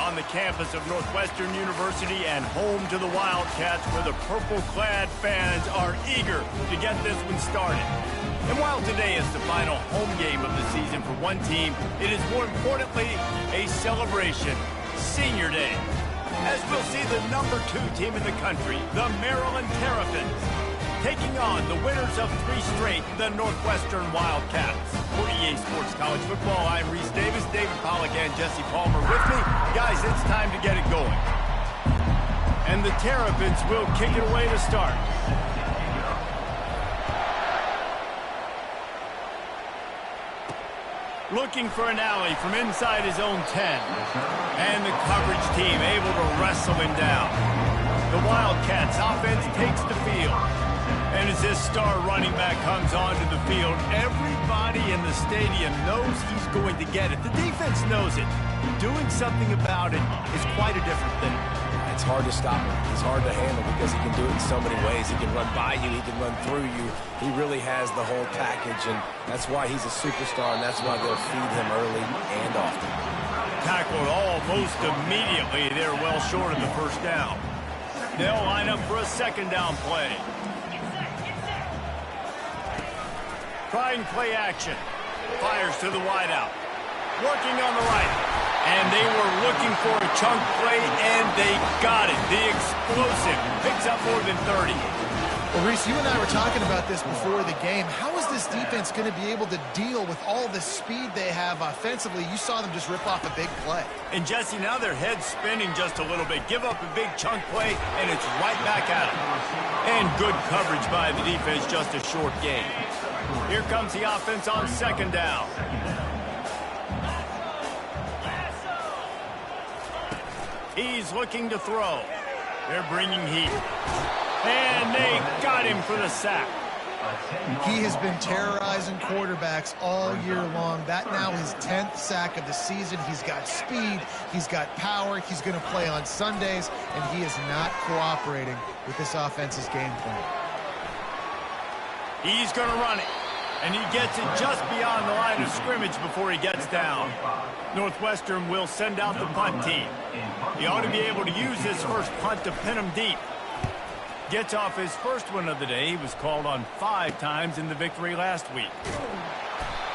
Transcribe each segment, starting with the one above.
on the campus of Northwestern University and home to the Wildcats, where the purple-clad fans are eager to get this one started. And while today is the final home game of the season for one team, it is more importantly a celebration, Senior Day, as we'll see the number 2 team in the country, the Maryland Terrapins, taking on the winners of 3 straight, the Northwestern Wildcats. For EA Sports College Football, I'm Reese Davis, David Pollack, and Jesse Palmer with me. Guys, it's time to get it going. And the Terrapins will kick it away to start. Looking for an alley from inside his own 10. And the coverage team able to wrestle him down. The Wildcats offense takes the field. And as this star running back comes onto the field, everybody in the stadium knows he's going to get it. The defense knows it. Doing something about it is quite a different thing. It's hard to stop him. It's hard to handle because he can do it in so many ways. He can run by you. He can run through you. He really has the whole package, and that's why he's a superstar, and that's why they'll feed him early and often. Tackled almost immediately. They're well short of the first down. They'll line up for a second down play. Trying play action. Fires to the wideout. Working on the right. And they were looking for a chunk play, and they got it. The explosive picks up more than 30. Well, Reese, you and I were talking about this before the game. How is this defense going to be able to deal with all the speed they have offensively? You saw them just rip off a big play. And, Jesse, now their head's spinning just a little bit. Give up a big chunk play, and it's right back at them. And good coverage by the defense, just a short gain. Here comes the offense on second down. He's looking to throw. They're bringing heat. And they got him for the sack. He has been terrorizing quarterbacks all year long. That now his 10th sack of the season. He's got speed. He's got power. He's going to play on Sundays, and he is not cooperating with this offense's game plan. He's going to run it. And he gets it just beyond the line of scrimmage before he gets down. Northwestern will send out the punt team. He ought to be able to use his first punt to pin him deep. Gets off his first one of the day. He was called on 5 times in the victory last week.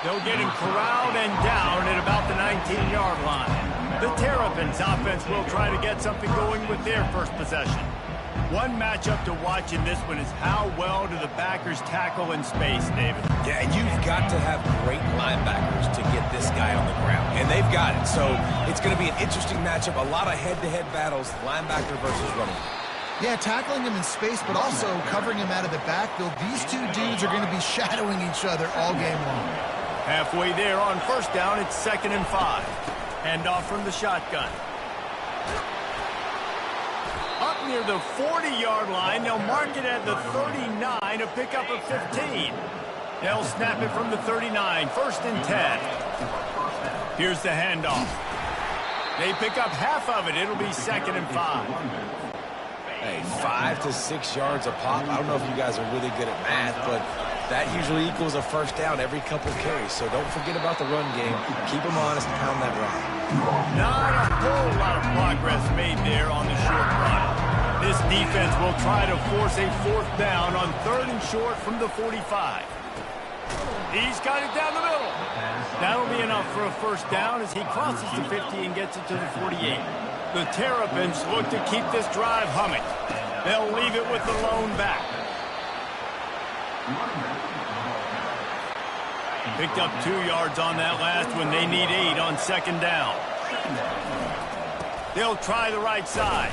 They'll get him corralled and down at about the 19-yard line. The Terrapins offense will try to get something going with their first possession. One matchup to watch in this one is how well do the backers tackle in space, David? Yeah, you've got to have great linebackers to get this guy on the ground, and they've got it. So it's going to be an interesting matchup, a lot of head-to-head battles, linebacker versus running. Yeah, tackling him in space, but also covering him out of the backfield. These two dudes are going to be shadowing each other all game long. Halfway there on first down, it's 2nd and 5. Hand off from the shotgun. Up near the 40-yard line, they'll mark it at the 39, a pickup of 15. They'll snap it from the 39, 1st and 10. Here's the handoff. They pick up half of it. It'll be 2nd and 5. Hey, 5 to 6 yards a pop. I don't know if you guys are really good at math, but that usually equals a first down every couple carries. So don't forget about the run game. Keep them honest and pound that rock. Not a whole lot of progress made there on the short run. This defense will try to force a 4th down on 3rd and short from the 45. He's got it down the middle. That'll be enough for a first down as he crosses the 50 and gets it to the 48. The Terrapins look to keep this drive humming. They'll leave it with the lone back. Picked up 2 yards on that last one. They need 8 on 2nd down. They'll try the right side.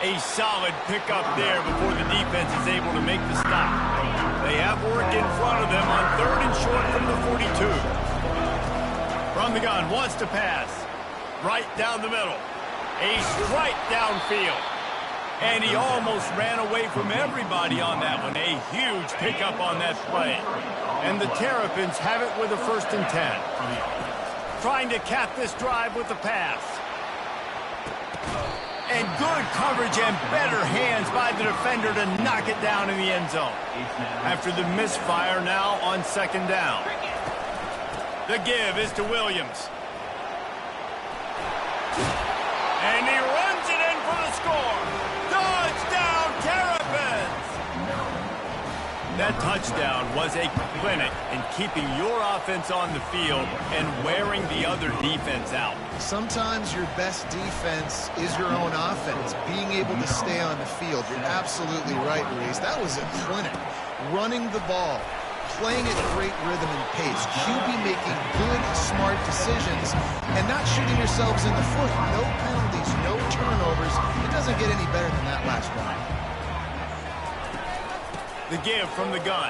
A solid pickup there before the defense is able to make the stop. They have work in front of them on 3rd and short from the 42. From the gun, wants to pass. Right down the middle. A strike downfield. And he almost ran away from everybody on that one. A huge pickup on that play. And the Terrapins have it with a 1st and 10. Trying to cap this drive with the pass. And good coverage and better hands by the defender to knock it down in the end zone. After the misfire now on 2nd down. The give is to Williams. That touchdown was a clinic in keeping your offense on the field and wearing the other defense out. Sometimes your best defense is your own offense, being able to stay on the field. You're absolutely right, Reese. That was a clinic. Running the ball, playing at great rhythm and pace. QB making good, smart decisions and not shooting yourselves in the foot. No penalties, no turnovers. It doesn't get any better than that last drive. The give from the gun.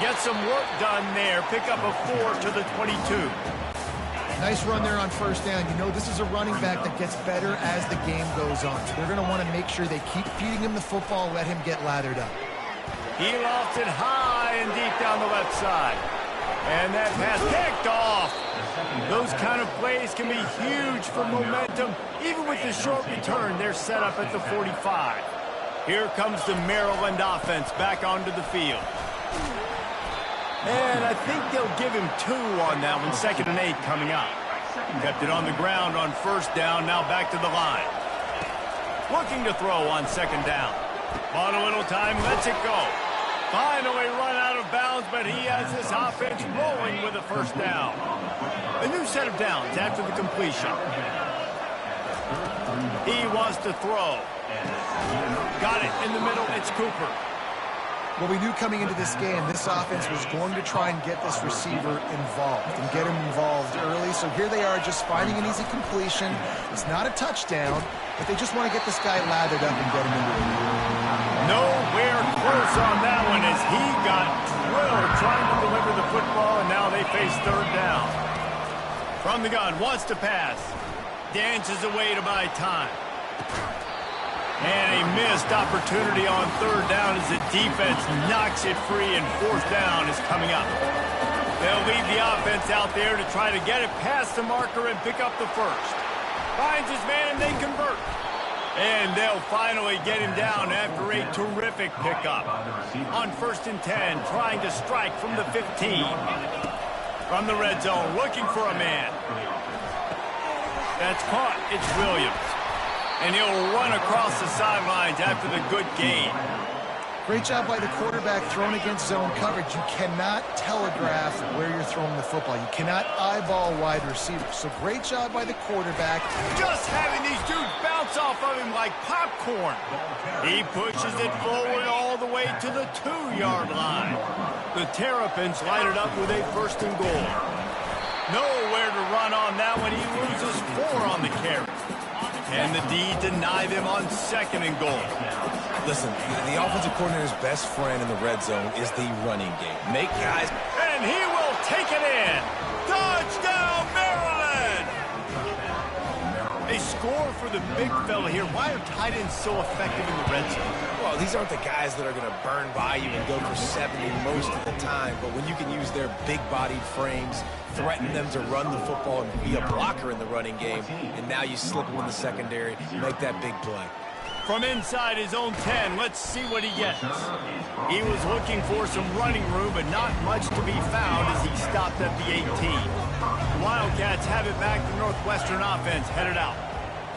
Get some work done there. Pick up a 4 to the 22. Nice run there on first down. You know, this is a running back that gets better as the game goes on. So they're going to want to make sure they keep feeding him the football and let him get lathered up. He lofts it high and deep down the left side. And that pass picked off. Those kind of plays can be huge for momentum. Even with the short return, they're set up at the 45. Here comes the Maryland offense back onto the field. And I think they'll give him 2 on that one. 2nd and 8 coming up. Kept it on the ground on first down. Now back to the line. Looking to throw on 2nd down. Bought a little time. Lets it go. Finally run out of bounds, but he has this offense rolling with a first down. A new set of downs after the completion. He wants to throw. Got it in the middle. It's Cooper. Well, we knew coming into this game, this offense was going to try and get this receiver involved and get him involved early. So here they are just finding an easy completion. It's not a touchdown, but they just want to get this guy lathered up and get him into it. Nowhere close on that one as he got drilled trying to deliver the football, and now they face 3rd down. From the gun, wants to pass. Dances away to buy time. And a missed opportunity on 3rd down as the defense knocks it free, and 4th down is coming up. They'll leave the offense out there to try to get it past the marker and pick up the first. Finds his man and they convert. And they'll finally get him down after a terrific pickup. On 1st and 10, trying to strike from the 15. From the red zone, looking for a man. That's caught. It's Williams. And he'll run across the sidelines after the good gain. Great job by the quarterback thrown against zone coverage. You cannot telegraph where you're throwing the football. You cannot eyeball wide receivers. So great job by the quarterback. Just having these dudes bounce off of him like popcorn. He pushes it forward all the way to the 2-yard line. The Terrapins light it up with a 1st and goal. Nowhere to run on that one. He loses 4 on the carry. And the D deny them on 2nd and goal. Listen, the offensive coordinator's best friend in the red zone is the running game. Make guys... And he will take it in. Touchdown, Maryland! A score for the big fella here. Why are tight ends so effective in the red zone? Well, these aren't the guys that are going to burn by you and go for 70 most of the time. But when you can use their big-bodied frames, threaten them to run the football and be a blocker in the running game, and now you slip them in the secondary, make that big play. From inside his own 10, let's see what he gets. He was looking for some running room, but not much to be found as he stopped at the 18. The Wildcats have it back. The Northwestern offense headed out.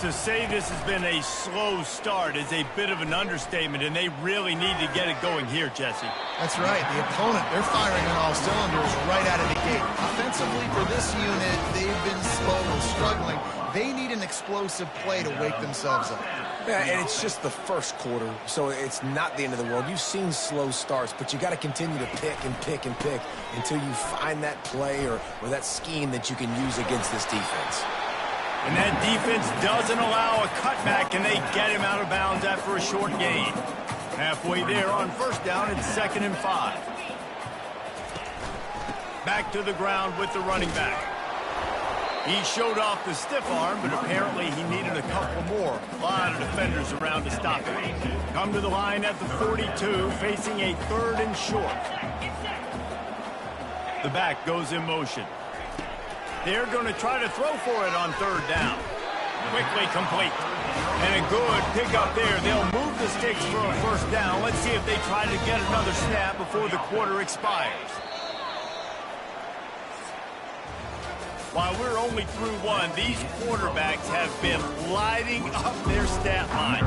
To say this has been a slow start is a bit of an understatement, and they really need to get it going here, Jesse. That's right. The opponent, they're firing on all cylinders right out of the gate. Offensively, for this unit, they've been slow and struggling. They need an explosive play to wake themselves up. Yeah, and it's just the first quarter, so it's not the end of the world. You've seen slow starts, but you got to continue to pick and pick and pick until you find that play or that scheme that you can use against this defense. And that defense doesn't allow a cutback, and they get him out of bounds after a short gain. Halfway there on 1st down, it's 2nd and 5. Back to the ground with the running back. He showed off the stiff arm, but apparently he needed a couple more. A lot of defenders around to stop him. Come to the line at the 42, facing a 3rd and short. The back goes in motion. They're going to try to throw for it on 3rd down. Quickly complete. And a good pickup there. They'll move the sticks for a 1st down. Let's see if they try to get another snap before the quarter expires. While we're only through 1, these quarterbacks have been lighting up their stat line.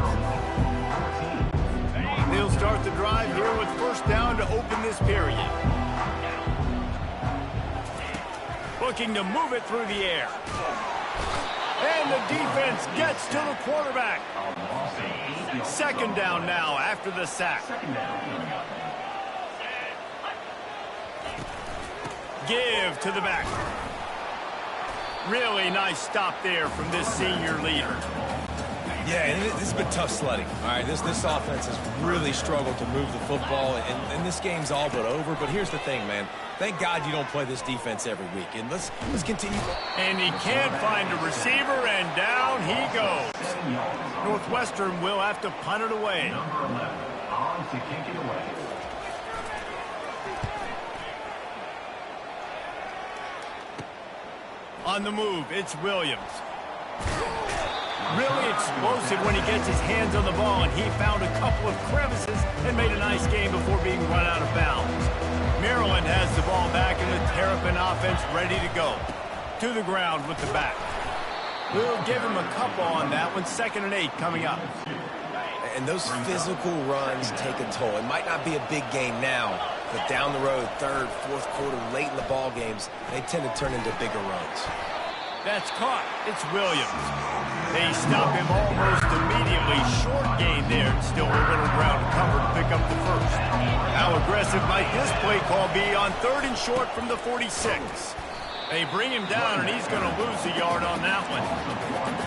He'll start the drive here with first down to open this period. Looking to move it through the air. And the defense gets to the quarterback. Second down now after the sack. Give to the back. Really nice stop there from this senior leader. Yeah, and this has been tough sledding. All right, this offense has really struggled to move the football, and this game's all but over. But here's the thing, man. Thank God you don't play this defense every week. And let's continue. And he can't find a receiver, and down he goes. Northwestern will have to punt it away. Number 11 on to kick it away. On the move, it's Williams. Really explosive when he gets his hands on the ball, and he found a couple of crevices and made a nice game before being run out of bounds. Maryland has the ball back, and the Terrapin offense ready to go. To the ground with the back. We'll give him a couple on that one. 2nd and 8 coming up. And those physical runs take a toll. It might not be a big game now, but down the road, 3rd, 4th quarter, late in the ball games, they tend to turn into bigger runs. That's caught. It's Williams. They stop him almost immediately. Short gain there. Still a little ground to cover to pick up the first. How aggressive might this play call be on 3rd and short from the 46? They bring him down, and he's going to lose a yard on that one.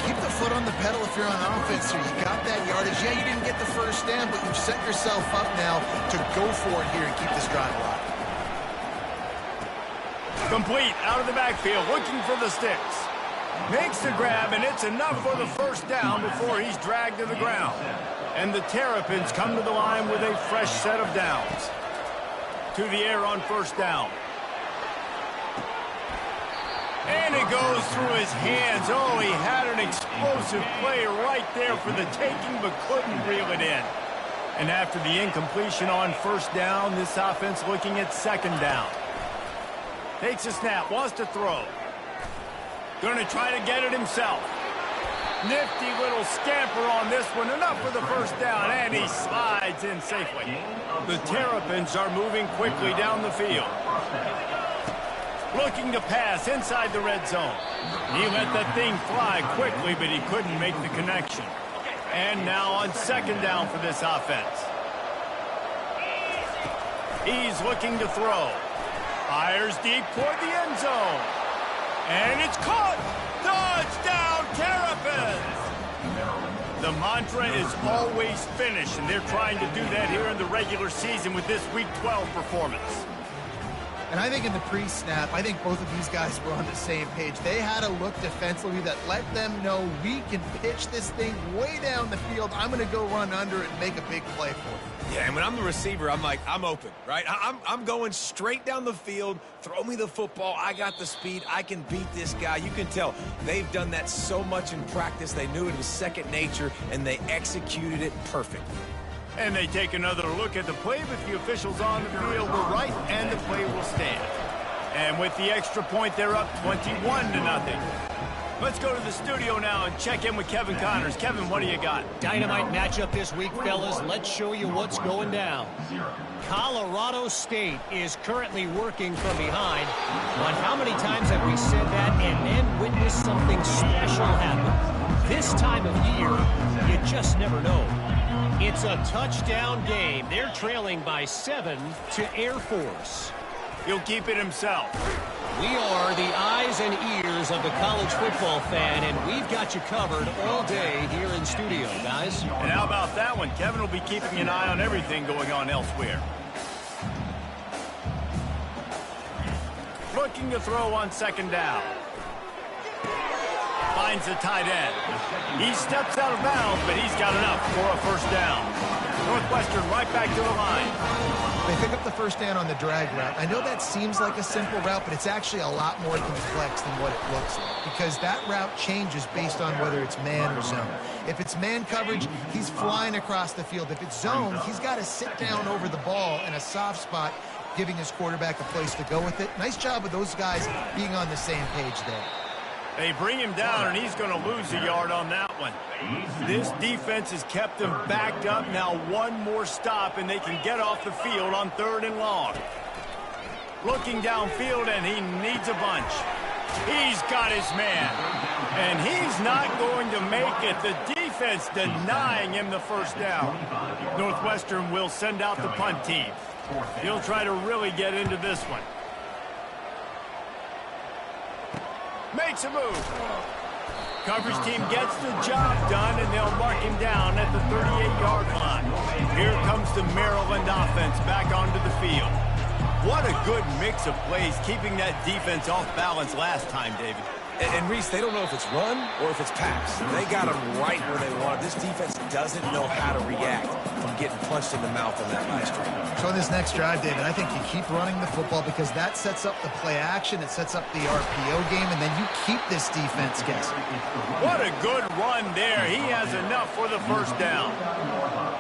Keep the foot on the pedal if you're on offense here. You got that yardage. Yeah, you didn't get the first down, but you've set yourself up now to go for it here and keep this drive alive. Complete out of the backfield, looking for the sticks. Makes the grab, and it's enough for the first down before he's dragged to the ground. And the Terrapins come to the line with a fresh set of downs. To the air on first down. And it goes through his hands. Oh, he had an explosive play right there for the taking, but couldn't reel it in. And after the incompletion on first down, this offense looking at 2nd down. Takes a snap, wants to throw. Going to try to get it himself. Nifty little scamper on this one. Enough for the first down, and he slides in safely. The Terrapins are moving quickly down the field. Looking to pass inside the red zone. He let that thing fly quickly, but he couldn't make the connection. And now on 2nd down for this offense. He's looking to throw. Fires deep toward the end zone. And it's caught! Touchdown, Terrapins! The mantra is always finish, and they're trying to do that here in the regular season with this Week 12 performance. And I think in the pre-snap, I think both of these guys were on the same page. They had a look defensively that let them know we can pitch this thing way down the field. I'm going to go run under it and make a big play for it. Yeah, and when I'm the receiver, I'm like, I'm open, right? I'm going straight down the field. Throw me the football. I got the speed. I can beat this guy. You can tell they've done that so much in practice. They knew it was second nature, and they executed it perfectly. And they take another look at the play, but the officials on the field were right, and the play will stand. And with the extra point, they're up 21-0. Let's go to the studio now and check in with Kevin Connors. Kevin, what do you got? Dynamite matchup this week, fellas. Let's show you what's going down. Colorado State is currently working from behind. But how many times have we said that and then witnessed something special happen? This time of year, you just never know. It's a touchdown game. They're trailing by 7 to Air Force. He'll keep it himself. We are the eyes and ears of the college football fan, and we've got you covered all day here in studio, guys. And how about that one? Kevin will be keeping an eye on everything going on elsewhere. Looking to throw on 2nd down. Finds the tight end. He steps out of bounds, but he's got enough for a first down. Northwestern right back to the line. They pick up the first down on the drag route. I know that seems like a simple route, but it's actually a lot more complex than what it looks like, because that route changes based on whether it's man or zone. If it's man coverage, he's flying across the field. If it's zone, he's got to sit down over the ball in a soft spot, giving his quarterback a place to go with it. Nice job of those guys being on the same page there. They bring him down, and he's going to lose a yard on that one. This defense has kept them backed up. Now one more stop, and they can get off the field on 3rd and long. Looking downfield, and he needs a bunch. He's got his man, and he's not going to make it. The defense denying him the first down. Northwestern will send out the punt team. He'll try to really get into this one. Makes a move. Coverage team gets the job done, and they'll mark him down at the 38-yard line. Here comes the Maryland offense back onto the field. What a good mix of plays, keeping that defense off balance last time, David. And Reese, they don't know if it's run or if it's pass. They got them right where they want it. This defense doesn't know how to react from getting punched in the mouth on that last drive. So in this next drive, David, I think you keep running the football because that sets up the play action, it sets up the RPO game, and then you keep this defense guessing. What a good run there. He has enough for the first down.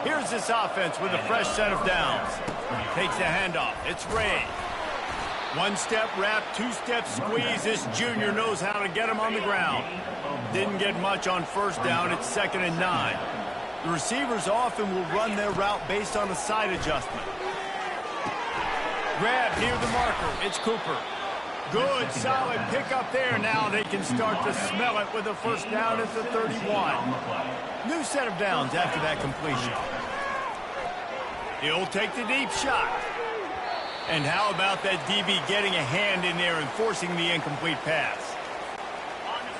Here's this offense with a fresh set of downs. Takes the handoff. It's Ray. One-step wrap, two-step squeeze. This junior knows how to get him on the ground. Didn't get much on first down. It's 2nd and 9. The receivers often will run their route based on a side adjustment. Grab near the marker. It's Cooper. Good, solid pickup there. Now they can start to smell it with a first down at the 31. New set of downs after that completion. He'll take the deep shot. And how about that DB getting a hand in there and forcing the incomplete pass?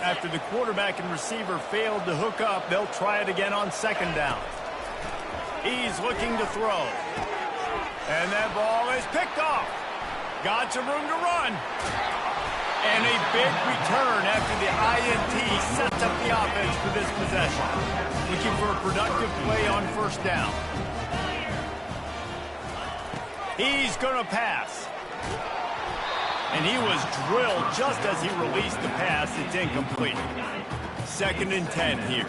After the quarterback and receiver failed to hook up, they'll try it again on 2nd down. He's looking to throw. And that ball is picked off. Got some room to run. And a big return after the INT sets up the offense for this possession. Looking for a productive play on first down. He's going to pass. And he was drilled just as he released the pass. It's incomplete. 2nd and 10 here.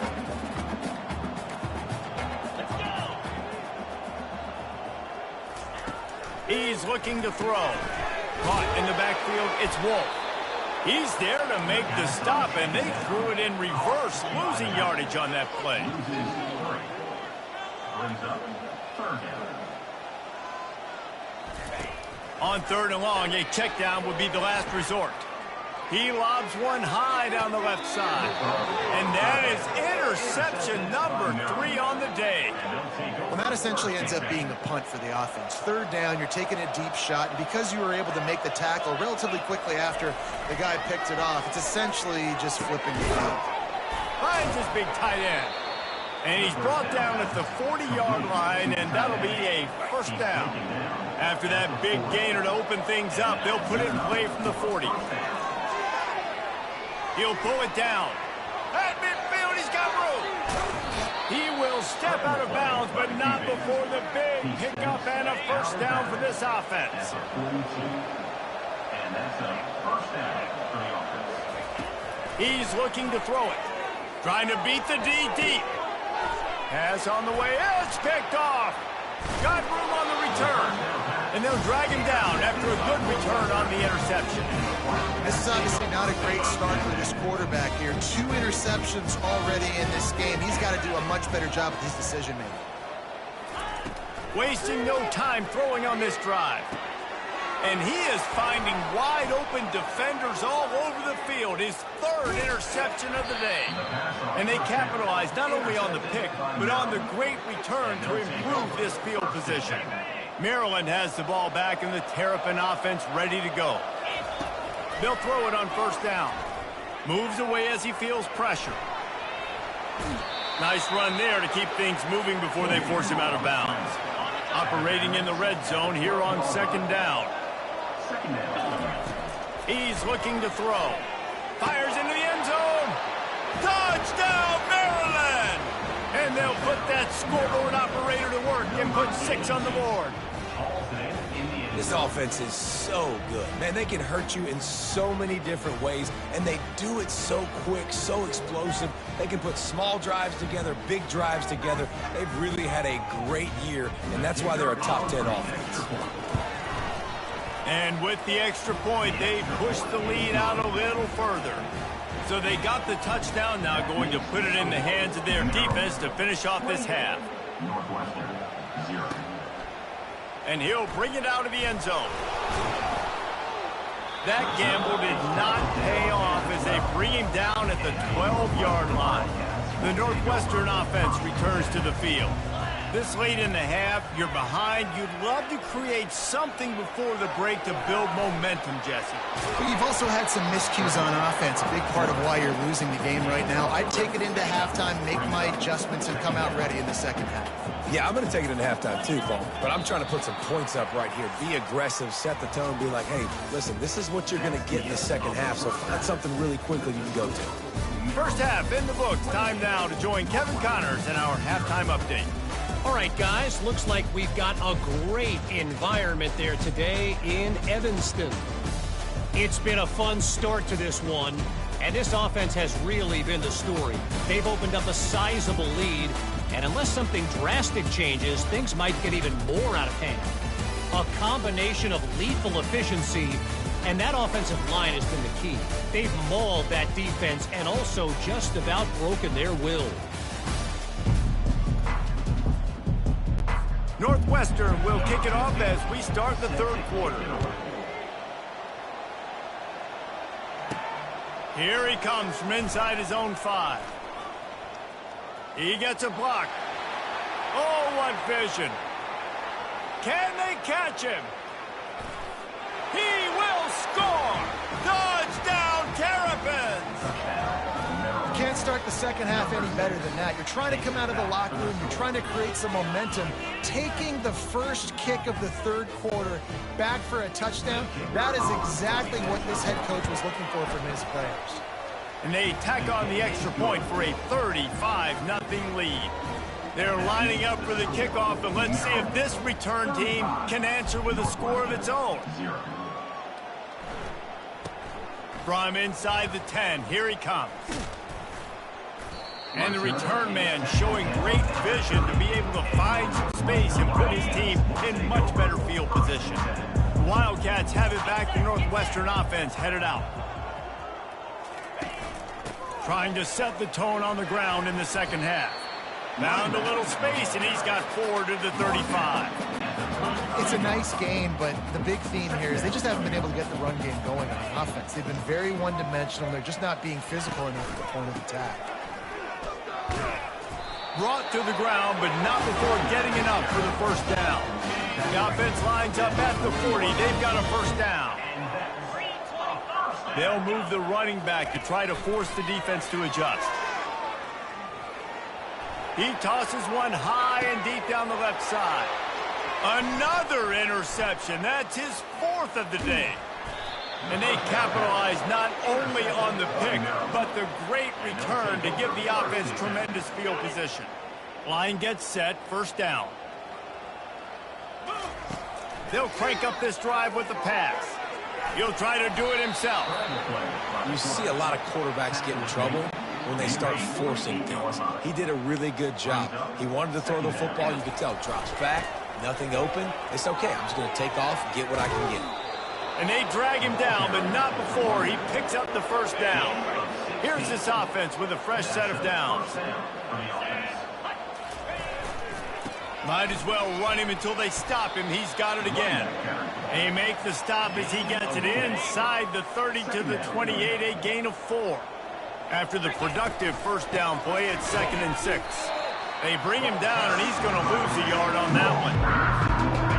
He's looking to throw. Caught in the backfield, it's Wolf. He's there to make the stop, and they threw it in reverse, losing yardage on that play. On 3rd and long, a check down would be the last resort. He lobs one high down the left side. And that is interception number 3 on the day. Well, that essentially ends up being a punt for the offense. 3rd down, you're taking a deep shot, and because you were able to make the tackle relatively quickly after the guy picked it off, it's essentially just flipping the field. Finds his big tight end. And he's brought down at the 40-yard line, and that'll be a first down. After that big gainer to open things up, they'll put it in play from the 40. He'll pull it down. At midfield, he's got room. He will step out of bounds, but not before the big pickup and a first down for this offense. And that's a first down for the offense. He's looking to throw it. Trying to beat the D deep. Pass on the way. It's picked off. Got room on the return. And they'll drag him down after a good return on the interception. This is obviously not a great start for this quarterback here. 2 interceptions already in this game. He's got to do a much better job with his decision-making. Wasting no time throwing on this drive. And he is finding wide-open defenders all over the field. His 3rd interception of the day. And they capitalize not only on the pick, but on the great return to improve this field position. Maryland has the ball back and the Terrapin offense ready to go. They'll throw it on first down. Moves away as he feels pressure. Nice run there to keep things moving before they force him out of bounds. Operating in the red zone here on 2nd down. He's looking to throw. Fires into the end zone. Touchdown, Maryland! And they'll put that scoreboard operator to work and put 6 on the board. This offense is so good. Man, they can hurt you in so many different ways, and they do it so quick, so explosive. They can put small drives together, big drives together. They've really had a great year, and that's why they're a top 10 offense. And with the extra point, they push the lead out a little further. So they got the touchdown, now going to put it in the hands of their defense to finish off this half. Northwestern, 0. And he'll bring it out of the end zone. That gamble did not pay off as they bring him down at the 12-yard line. The Northwestern offense returns to the field. This late in the half, you're behind. You'd love to create something before the break to build momentum, Jesse. But you've also had some miscues on offense, a big part of why you're losing the game right now. I'd take it into halftime, make my adjustments, and come out ready in the second half. Yeah, I'm going to take it into halftime too, Paul. But I'm trying to put some points up right here. Be aggressive, set the tone, be like, hey, listen, this is what you're going to get in the second half, so find something really quickly you can go to. First half in the books. Time now to join Kevin Connors in our halftime update. All right, guys, looks like we've got a great environment there today in Evanston. It's been a fun start to this one, and this offense has really been the story. They've opened up a sizable lead, and unless something drastic changes, things might get even more out of hand. A combination of lethal efficiency, and that offensive line has been the key. They've mauled that defense and also just about broken their will. Northwestern will kick it off as we start the third quarter. Here he comes from inside his own 5. He gets a block. Oh, what vision. Can they catch him? He will score! Touchdown, Terrapins! You can't start the second half any better than that. You're trying to come out of the locker room. You're trying to create some momentum. Taking the first kick of the third quarter back for a touchdown, that is exactly what this head coach was looking for from his players. And they tack on the extra point for a 35-0 lead. They're lining up for the kickoff, and let's see if this return team can answer with a score of its own. From inside the 10, here he comes. And the return man showing great vision to be able to find some space and put his team in much better field position. The Wildcats have it back. The Northwestern offense headed out. Trying to set the tone on the ground in the second half. Found a little space, and he's got 4 to the 35. It's a nice game, but the big theme here is they just haven't been able to get the run game going on offense. They've been very one-dimensional. They're just not being physical enough at the point of attack. Brought to the ground, but not before getting enough for the first down. The offense lines up at the 40. They've got a first down. They'll move the running back to try to force the defense to adjust. He tosses one high and deep down the left side. Another interception. That's his 4th of the day. And they capitalize not only on the pick, but the great return to give the offense tremendous field position. Line gets set, first down. They'll crank up this drive with the pass. He'll try to do it himself. You see a lot of quarterbacks get in trouble when they start forcing things. He did a really good job. He wanted to throw the football. You could tell. Drops back, nothing open. It's okay. I'm just going to take off, get what I can get. And they drag him down, but not before he picks up the first down. Here's this offense with a fresh set of downs. Might as well run him until they stop him. He's got it again. They make the stop as he gets it inside the 30 to the 28, a gain of 4. After the productive first down play, it's 2nd and 6. They bring him down, and he's going to lose a yard on that one.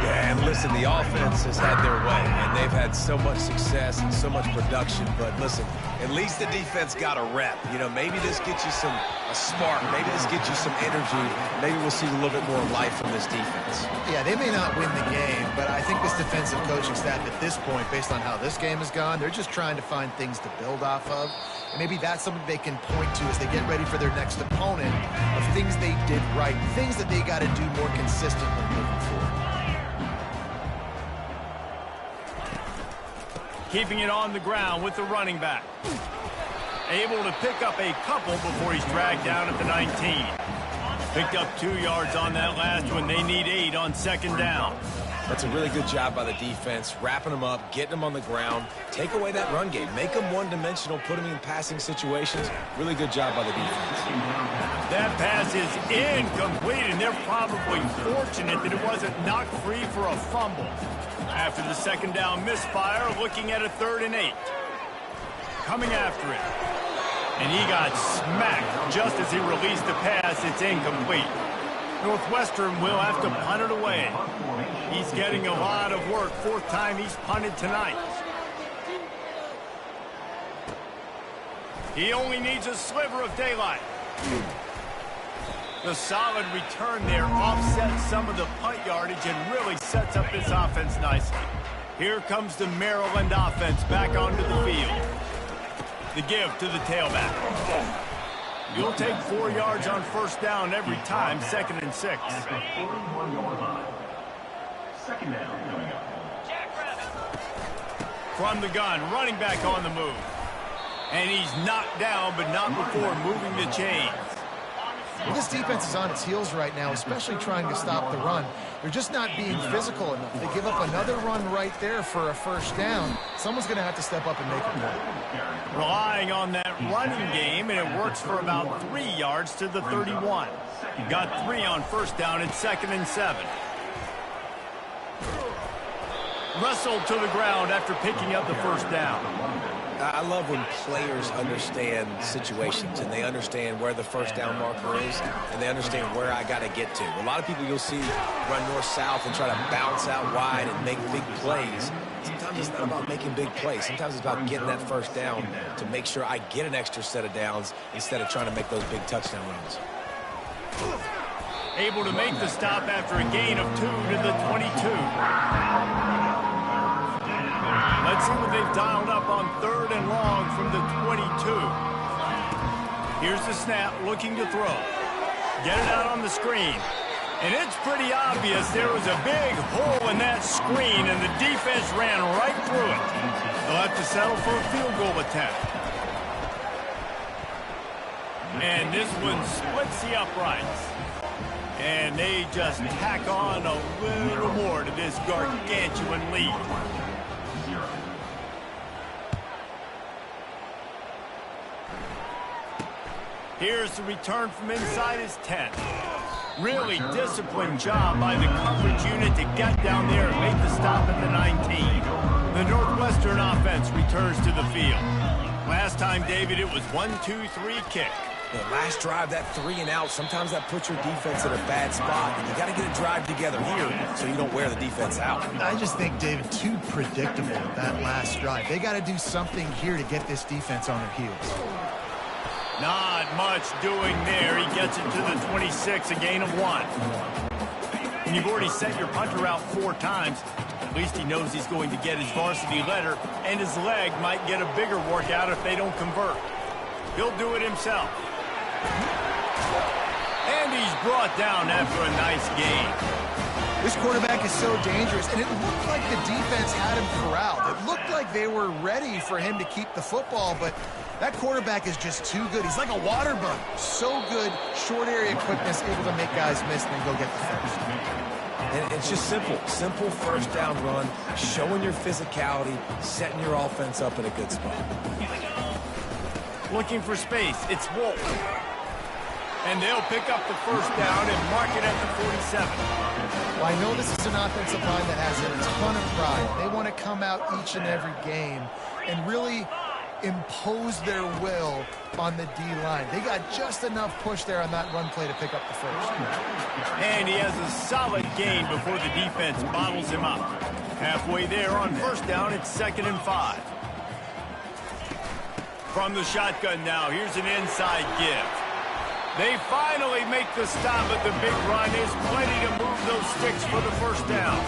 Yeah, and listen, the offense has had their way, and they've had so much success and so much production. But listen, at least the defense got a rep. You know, maybe this gets you a spark. Maybe this gets you some energy. Maybe we'll see a little bit more life from this defense. Yeah, they may not win the game, but I think this defensive coaching staff at this point, based on how this game has gone, they're just trying to find things to build off of. And maybe that's something they can point to as they get ready for their next opponent of things they did right, things that they got to do more consistently moving forward. Keeping it on the ground with the running back. Able to pick up a couple before he's dragged down at the 19. Picked up 2 yards on that last one. They need 8 on second down. That's a really good job by the defense, wrapping them up, getting them on the ground. Take away that run game. Make them one-dimensional, put them in passing situations. Really good job by the defense. That pass is incomplete, and they're probably fortunate that it wasn't knocked free for a fumble. After the second down misfire, looking at a 3rd and 8. Coming after it. And he got smacked just as he released the pass. It's incomplete. Northwestern will have to punt it away. He's getting a lot of work. 4th time he's punted tonight. He only needs a sliver of daylight. The solid return there offsets some of the punt yardage and really sets up this offense nicely. Here comes the Maryland offense back onto the field. The give to the tailback. You'll take 4 yards on 1st down every time, 2nd and 6. Second down coming up. From the gun, running back on the move. And he's knocked down, but not before moving the chains. Well, this defense is on its heels right now, especially trying to stop the run. They're just not being physical enough. They give up another run right there for a 1st down. Someone's going to have to step up and make a play. Relying on that running game, and it works for about 3 yards to the 31. Got 3 on 1st down. It's 2nd and 7. Wrestled to the ground after picking up the 1st down. I love when players understand situations and they understand where the 1st down marker is and they understand where I got to get to. A lot of people you'll see run north-south and try to bounce out wide and make big plays. Sometimes it's not about making big plays. Sometimes it's about getting that 1st down to make sure I get an extra set of downs instead of trying to make those big touchdown runs. Able to make the stop after a gain of 2 to the 22. Let's see what they've dialed up on 3rd and long from the 22. Here's the snap, looking to throw. Get it out on the screen. And it's pretty obvious there was a big hole in that screen, and the defense ran right through it. They'll have to settle for a field goal attempt. And this one splits the uprights. And they just tack on a little more to this gargantuan lead. Here's the return from inside his 10. Really disciplined job by the coverage unit to get down there and make the stop at the 19. The Northwestern offense returns to the field. Last time, David, it was 1-2-3 kick. The last drive, that 3 and out, sometimes that puts your defense in a bad spot. And you got to get a drive together here so you don't wear the defense out. I just think, David, too predictable, that last drive. They got to do something here to get this defense on their heels. Not much doing there. He gets it to the 26, a gain of 1. And you've already sent your punter out 4 times. At least he knows he's going to get his varsity letter, and his leg might get a bigger workout if they don't convert. He'll do it himself. And he's brought down after a nice gain. This quarterback is so dangerous, and it looked like the defense had him corralled. It looked like they were ready for him to keep the football, but that quarterback is just too good. He's like a water bug. So good, short area quickness, able to make guys miss and then go get the first. And it's just simple. Simple 1st down run, showing your physicality, setting your offense up in a good spot. Looking for space. It's Wolf. And they'll pick up the 1st down and mark it at the 47. Well, I know this is an offensive line that has a ton of pride. They want to come out each and every game and really impose their will on the D-line. They got just enough push there on that run play to pick up the 1st. And he has a solid gain before the defense bottles him up. Halfway there on 1st down, it's 2nd and 5. From the shotgun now, here's an inside give. They finally make the stop, but the big run is plenty to move those sticks for the 1st down.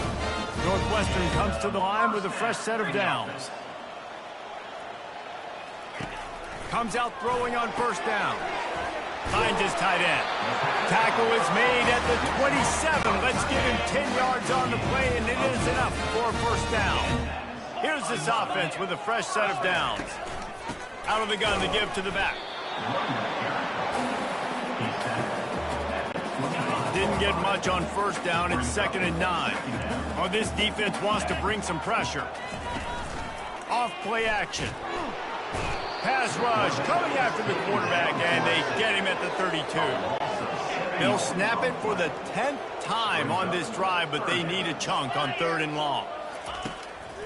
Northwestern comes to the line with a fresh set of downs. Comes out throwing on 1st down. Finds his tight end. Tackle is made at the 27. Let's give him 10 yards on the play, and it is enough for a 1st down. Here's this offense with a fresh set of downs. Out of the gun to give to the back. Didn't didn't get much on first down. It's 2nd and 9. Oh, this defense wants to bring some pressure. Off play action. Pass rush coming after the quarterback, and they get him at the 32. They'll snap it for the 10th time on this drive, but they need a chunk on 3rd and long.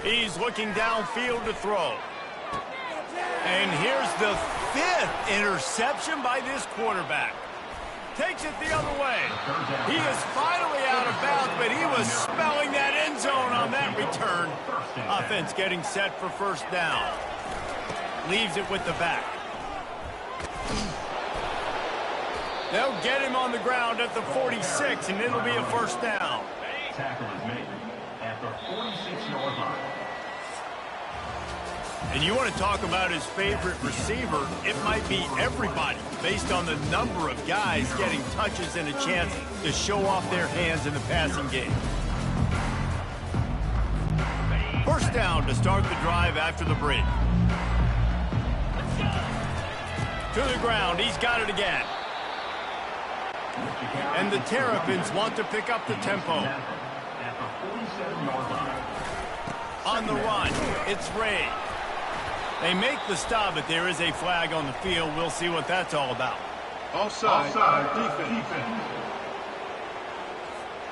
He's looking downfield to throw. And here's the 5th interception by this quarterback. Takes it the other way. He is finally out of bounds, but he was smelling that end zone on that return. Offense getting set for first down. Leaves it with the back. They'll get him on the ground at the 46, and it'll be a first down. Tackle is made at the 46-yard line. And you want to talk about his favorite receiver, it might be everybody, based on the number of guys getting touches and a chance to show off their hands in the passing game. First down to start the drive after the break. To the ground, he's got it again. And the Terrapins want to pick up the tempo. On the run, it's Ray. They make the stop, but there is a flag on the field. We'll see what that's all about. Offside defense.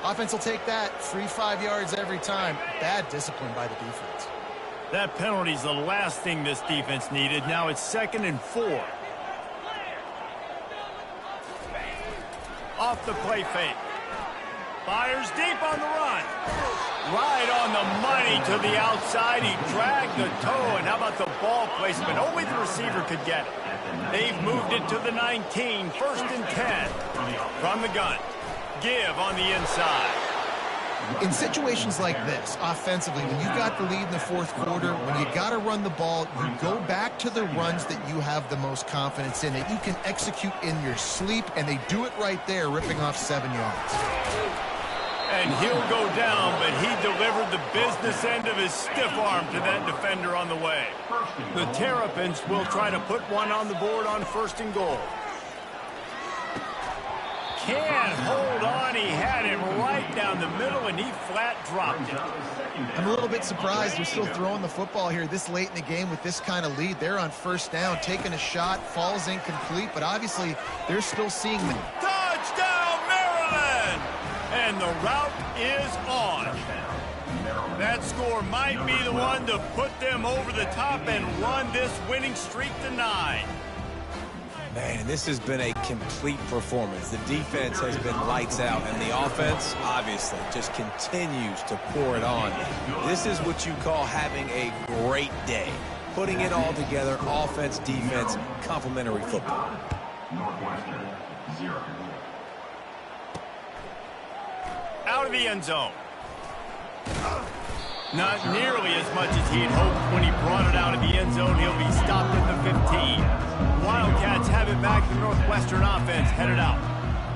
Offense will take that. 3-5 yards every time. Bad discipline by the defense. That penalty's the last thing this defense needed. Now it's 2nd and 4. Off the play fake. Fires deep on the run. Right on the money to the outside. He dragged the toe. And how about the ball placement? Only the receiver could get it. They've moved it to the 19. 1st and 10. From the gun. Give on the inside. In situations like this, offensively, when you got the lead in the 4th quarter, when you got to run the ball, you go back to the runs that you have the most confidence in, that you can execute in your sleep, and they do it right there, ripping off 7 yards. And he'll go down, but he delivered the business end of his stiff arm to that defender on the way. The Terrapins will try to put one on the board on 1st and goal. Can't hold on. He had it right down the middle, and he flat dropped it. I'm a little bit surprised they're still throwing the football here this late in the game with this kind of lead. They're on first down, taking a shot, falls incomplete, but obviously they're still seeing the Touchdown, Maryland! And the route is on. That score might be the one to put them over the top and run this winning streak to 9. Man, this has been a complete performance. The defense has been lights out, and the offense, obviously, just continues to pour it on. This is what you call having a great day. Putting it all together, offense, defense, complementary football. Northwestern, 0. Out of the end zone. Not nearly as much as he'd hoped when he brought it out of the end zone. He'll be stopped at the 15. Wildcats have it back. The Northwestern offense headed out.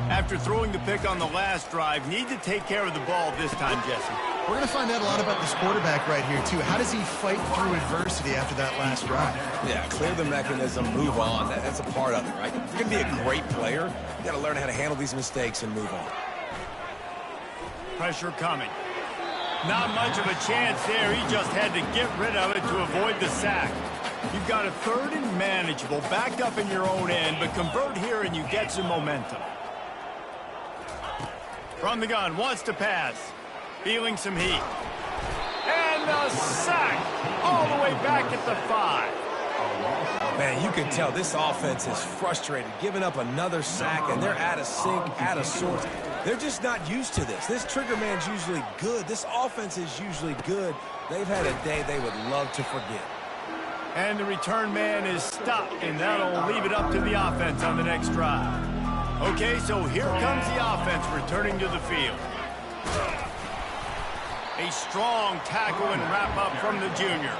After throwing the pick on the last drive, need to take care of the ball this time, Jesse. We're going to find out a lot about this quarterback right here, too. How does he fight through adversity after that last drive? Yeah, clear the mechanism, move on. That's a part of it, right? If you're going to be a great player, you got to learn how to handle these mistakes and move on. Pressure coming. Not much of a chance there. He just had to get rid of it to avoid the sack. You've got a 3rd and manageable, backed up in your own end, but convert here and you get some momentum. From the gun, wants to pass. Feeling some heat. And the sack all the way back at the 5. Man, you can tell this offense is frustrated, giving up another sack, and they're out of sync, out of sorts. They're just not used to this. This trigger man's usually good. This offense is usually good. They've had a day they would love to forget. And the return man is stopped, and that'll leave it up to the offense on the next drive. Okay, so here comes the offense returning to the field. A strong tackle and wrap-up from the junior.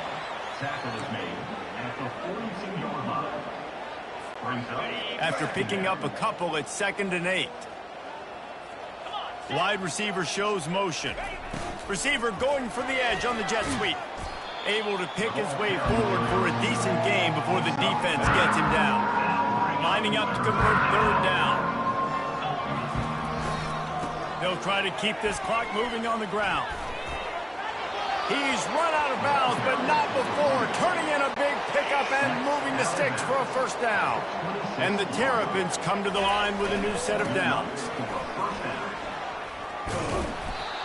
Tackle is made at the 42-yard line. Brings up. After picking up a couple at 2nd and 8. Wide receiver shows motion. Receiver going for the edge on the jet sweep. Able to pick his way forward for a decent game before the defense gets him down. Lining up to convert 3rd down. They'll try to keep this clock moving on the ground. He's run out of bounds, but not before turning in a big pickup and moving the sticks for a first down. And the Terrapins come to the line with a new set of downs.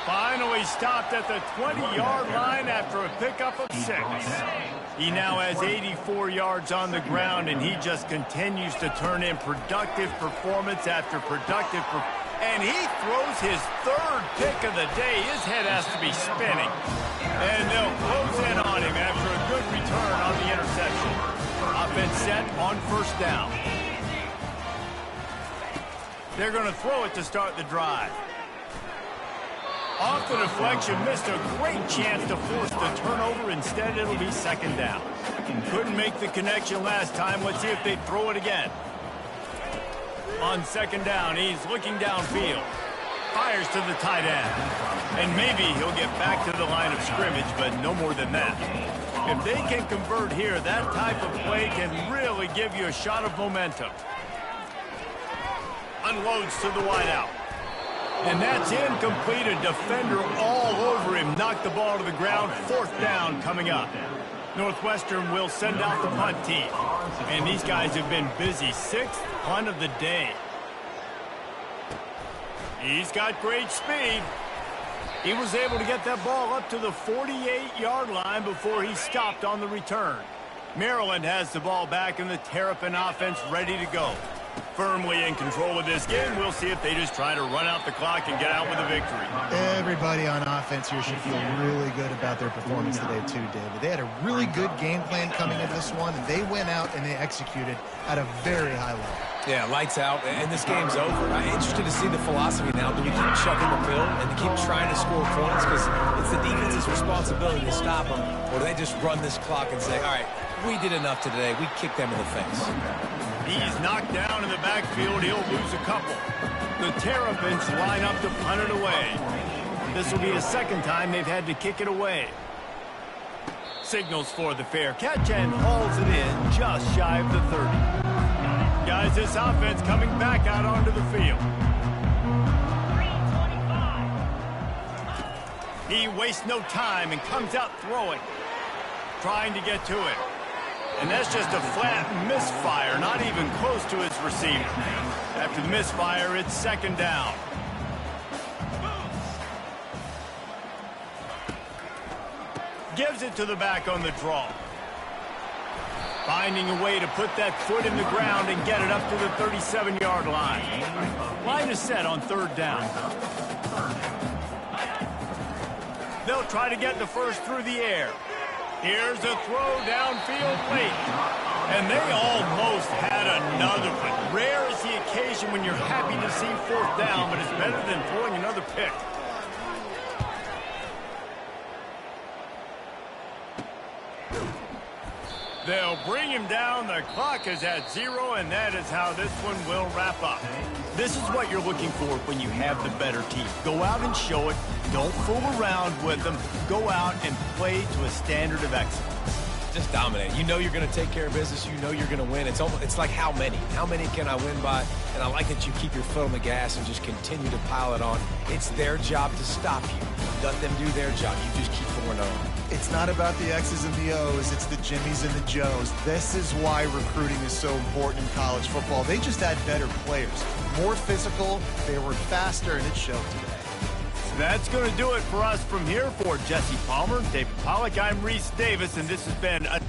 Finally stopped at the 20-yard line after a pickup of 6. He now has 84 yards on the ground, and he just continues to turn in productive performance after productive performance. And he throws his 3rd pick of the day. His head has to be spinning. And they'll close in on him after a good return on the interception. Offense set on first down. They're going to throw it to start the drive. Off the deflection, missed a great chance to force the turnover. Instead, it'll be second down. Couldn't make the connection last time. Let's see if they throw it again. On second down, he's looking downfield. Fires to the tight end. And maybe he'll get back to the line of scrimmage, but no more than that. If they can convert here, that type of play can really give you a shot of momentum. Unloads to the wideout. And that's incomplete. A defender all over him. Knocked the ball to the ground. Fourth down coming up. Northwestern will send out the punt team. And these guys have been busy. 6th punt of the day. He's got great speed. He was able to get that ball up to the 48-yard line before he stopped on the return. Maryland has the ball back and the Terrapin offense ready to go. Firmly in control of this game. We'll see if they just try to run out the clock and get out with a victory. Everybody on offense here should feel really good about their performance today too, David. They had a really good game plan coming into this one, and they went out and they executed at a very high level. Yeah, lights out, and this game's over. I'm interested to see the philosophy now. Do we keep chucking the pill and to keep trying to score points? Because it's the defense's responsibility to stop them. Or do they just run this clock and say, all right, we did enough today. We kicked them in the face. He's knocked down in the backfield. He'll lose a couple. The Terrapins line up to punt it away. This will be a second time they've had to kick it away. Signals for the fair catch and hauls it in just shy of the 30. Guys, this offense coming back out onto the field. He wastes no time and comes out throwing. Trying to get to it. And that's just a flat misfire, not even close to his receiver. After the misfire, it's second down. Gives it to the back on the draw. Finding a way to put that foot in the ground and get it up to the 37-yard line. Line is set on third down. They'll try to get the first through the air. Here's a throw downfield late. And they almost had another one. Rare is the occasion when you're happy to see fourth down, but it's better than throwing another pick. They'll bring him down. The clock is at 0, and that is how this one will wrap up. This is what you're looking for when you have the better team. Go out and show it. Don't fool around with them. Go out and play to a standard of excellence. Just dominate. You know you're going to take care of business. You know you're going to win. It's like how many? How many can I win by? And I like that you keep your foot on the gas and just continue to pile it on. It's their job to stop you. Let them do their job. You just keep going on. It's not about the X's and the O's. It's the Jimmies and the Joes. This is why recruiting is so important in college football. They just had better players. More physical. They were faster, and it showed today. That's going to do it for us from here. For Jesse Palmer, David Pollack, I'm Reese Davis, and this has been a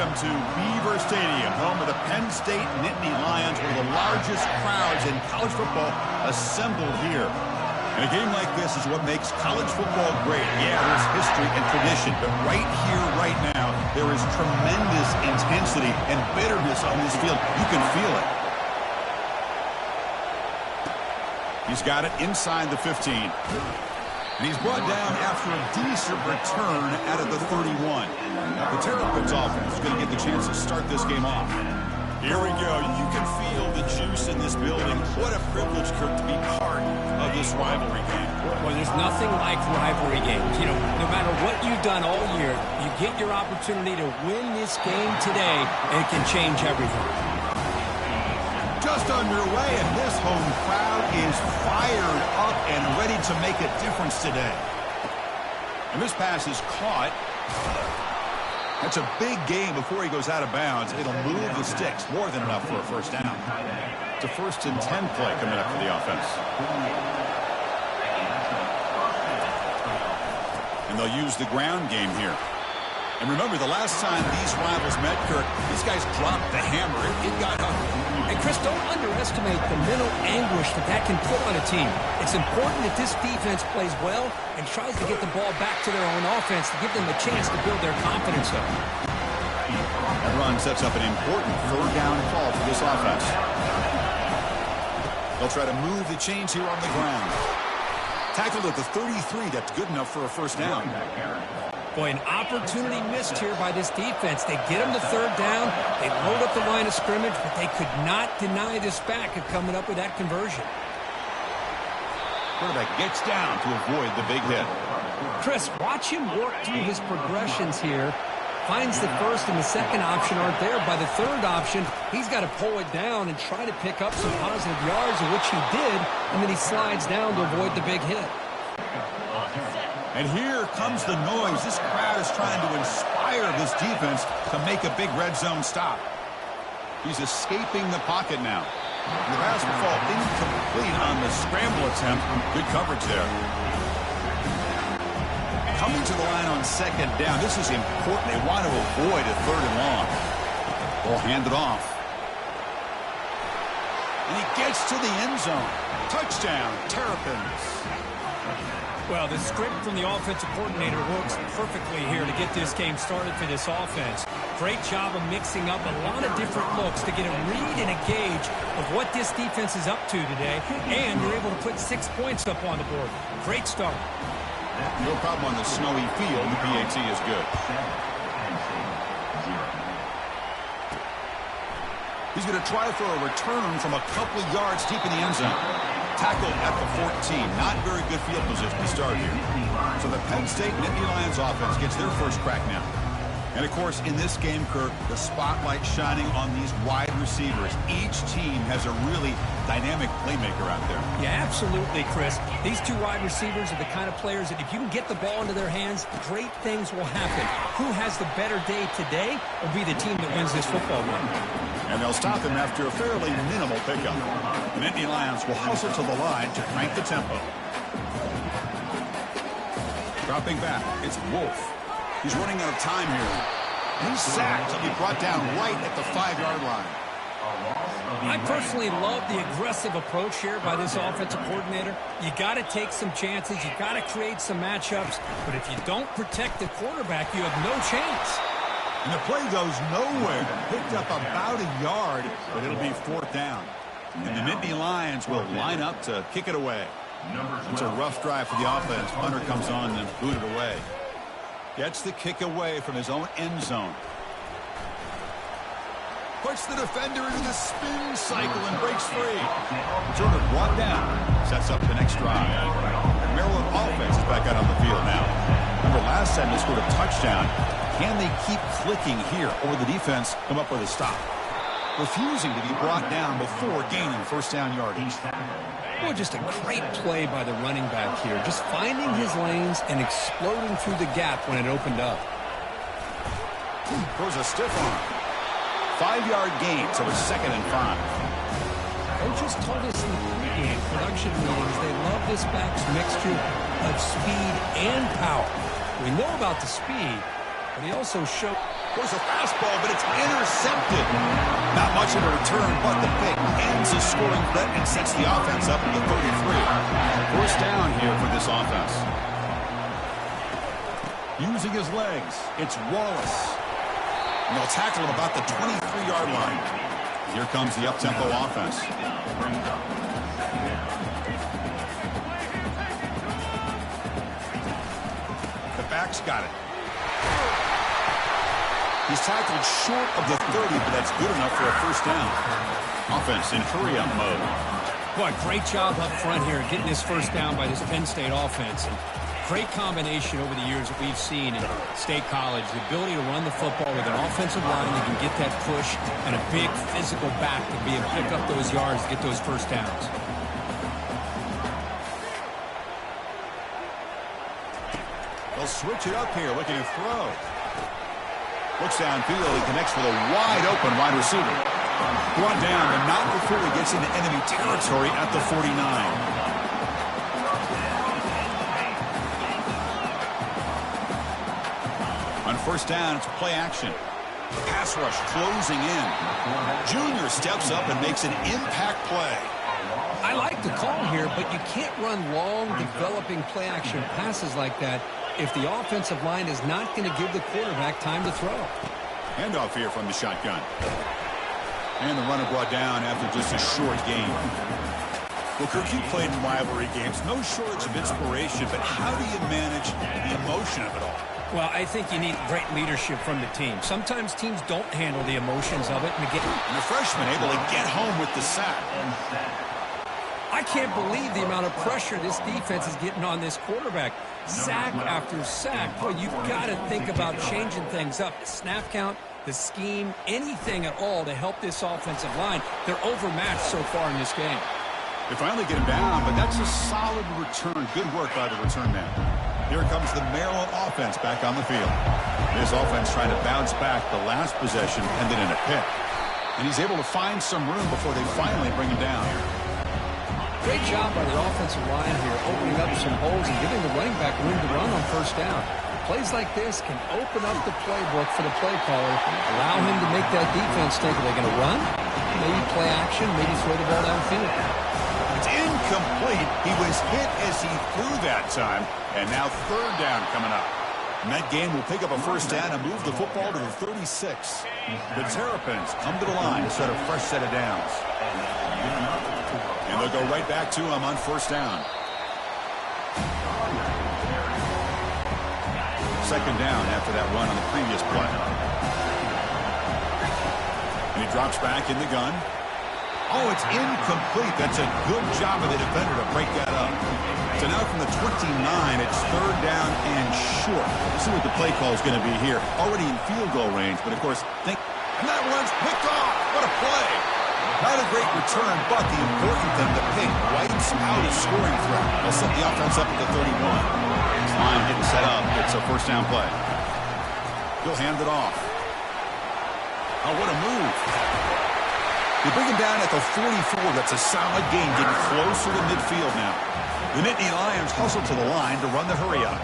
welcome to Beaver Stadium, home of the Penn State Nittany Lions, one of the largest crowds in college football assembled here. And a game like this is what makes college football great. Yeah, there's history and tradition, but right here, right now, there is tremendous intensity and bitterness on this field. You can feel it. He's got it inside the 15. And he's brought down after a decent return out of the 31. The Terrapins offense is going to get the chance to start this game off. Here we go. You can feel the juice in this building. What a privilege, Kirk, to be part of this rivalry game. Well, there's nothing like rivalry games. You know, no matter what you've done all year, you get your opportunity to win this game today, and it can change everything. Just underway, and this home crowd is fired up and ready to make a difference today. And this pass is caught. That's a big gain before he goes out of bounds. It'll move the sticks, more than enough for a first down. It's a 1st and 10 play coming up for the offense. And they'll use the ground game here. And remember, the last time these rivals met, Kirk, these guys dropped the hammer. It got ugly. And, Chris, don't underestimate the mental anguish that can put on a team. It's important that this defense plays well and tries to get the ball back to their own offense to give them a chance to build their confidence up. That run sets up an important 3rd down call for this offense. They'll try to move the chains here on the ground. Tackled at the 33. That's good enough for a first down. Boy, an opportunity missed here by this defense. They get him the 3rd down. They load up the line of scrimmage, but they could not deny this back of coming up with that conversion. Quarterback gets down to avoid the big hit. Chris, watch him work through his progressions here. Finds the 1st and the 2nd option aren't there. By the 3rd option, he's got to pull it down and try to pick up some positive yards, which he did, and then he slides down to avoid the big hit. And here comes the noise. This crowd is trying to inspire this defense to make a big red zone stop. He's escaping the pocket now. The pass will fall incomplete on the scramble attempt. Good coverage there. Coming to the line on 2nd down. This is important. They want to avoid a 3rd and long. They'll hand it off. And he gets to the end zone. Touchdown, Terrapins. Well, the script from the offensive coordinator works perfectly here to get this game started for this offense. Great job of mixing up a lot of different looks to get a read and a gauge of what this defense is up to today, and you're able to put 6 points up on the board. Great start. No problem on the snowy field. The PAT is good. He's going to try for a return from a couple of yards deep in the end zone. Tackled at the 14. Not very good field position to start here. So the Penn State Nittany Lions offense gets their first crack now. And, of course, in this game, Kirk, the spotlight shining on these wide receivers. Each team has a really dynamic playmaker out there. Yeah, absolutely, Chris. These 2 wide receivers are the kind of players that if you can get the ball into their hands, great things will happen. Who has the better day today will be the team that wins this football game. And they'll stop him after a fairly minimal pickup. The Nittany Lions will hustle to the line to crank the tempo. Dropping back, it's Wolf. He's running out of time here. He's sacked. He'll be brought down right at the 5-yard line. I personally love the aggressive approach here by this offensive coordinator. You got to take some chances. You got to create some matchups. But if you don't protect the quarterback, you have no chance. And the play goes nowhere. Picked up about a yard, but it'll be 4th down. And the Nittany Lions will line up to kick it away. It's a rough drive for the offense. Hunter comes on and booted away. Gets the kick away from his own end zone. Puts the defender into the spin cycle and breaks free. Turner brought down. Sets up the next drive. Maryland offense is back out on the field now. Remember last time they scored a touchdown. Can they keep clicking here, or the defense come up with a stop? Refusing to be brought down before gaining 1st down yardage. Well, just a great play by the running back here. Just finding his lanes and exploding through the gap when it opened up. Throws a stiff arm. 5-yard gain, so it's 2nd and 5. Coaches told us in the pregame production meetings they love this back's mixture of speed and power. We know about the speed, but he also showed... There's a fastball, but it's intercepted. Not much of a return, but the pick ends a scoring threat and sets the offense up at the 33. First down here for this offense. Using his legs, it's Wallace. And they'll tackle him about the 23-yard line. Here comes the up-tempo offense. The back's got it. He's tackled short of the 30, but that's good enough for a first down. Offense in hurry-up mode. Boy, great job up front here getting this first down by this Penn State offense. And great combination over the years that we've seen in State College. The ability to run the football with an offensive line that can get that push and a big physical back to be able to pick up those yards to get those first downs. They'll switch it up here, looking to throw. Looks downfield, he connects with a wide-open wide receiver. Brought down, but not before he gets into enemy territory at the 49. On first down, it's play action. Pass rush closing in. Junior steps up and makes an impact play. I like the call here, but you can't run long, developing play-action passes like that if the offensive line is not going to give the quarterback time to throw. Handoff here from the shotgun. And the runner brought down after just a short game. Well, Kirk, you played in rivalry games. No shortage of inspiration, but how do you manage the emotion of it all? Well, I think you need great leadership from the team. Sometimes teams don't handle the emotions of it. And the freshman able to get home with the sack. I can't believe the amount of pressure this defense is getting on this quarterback. Sack after sack. Boy, you've got to think about changing things up. The snap count, the scheme, anything at all to help this offensive line. They're overmatched so far in this game. They finally get him down, but that's a solid return. Good work by the return man. Here comes the Maryland offense back on the field. This offense trying to bounce back the last possession, ended in a pick. And he's able to find some room before they finally bring him down. Great job by the offensive line here, opening up some holes and giving the running back room to run on first down. Plays like this can open up the playbook for the play caller, allow him to make that defense think, are they going to run? Maybe play action, maybe throw the ball downfield. It's incomplete. He was hit as he threw that time, and now third down coming up. And that game will pick up a first down and move the football to the 36. The Terrapins come to the line to set a fresh set of downs. And they'll go right back to him on first down. Second down after that run on the previous play. And he drops back in the gun. Oh, it's incomplete. That's a good job of the defender to break that up. So now from the 29, it's third down and short. We'll see what the play call is going to be here. Already in field goal range, but of course, and that one's picked off. What a play. Not a great return, but the important thing, the pick wipes out a scoring threat. They'll set the offense up at the 31. Line getting set up. It's a first down play. He'll hand it off. Oh, what a move. They bring him down at the 44. That's a solid gain, getting closer to midfield now. The Nittany Lions hustle to the line to run the hurry-up.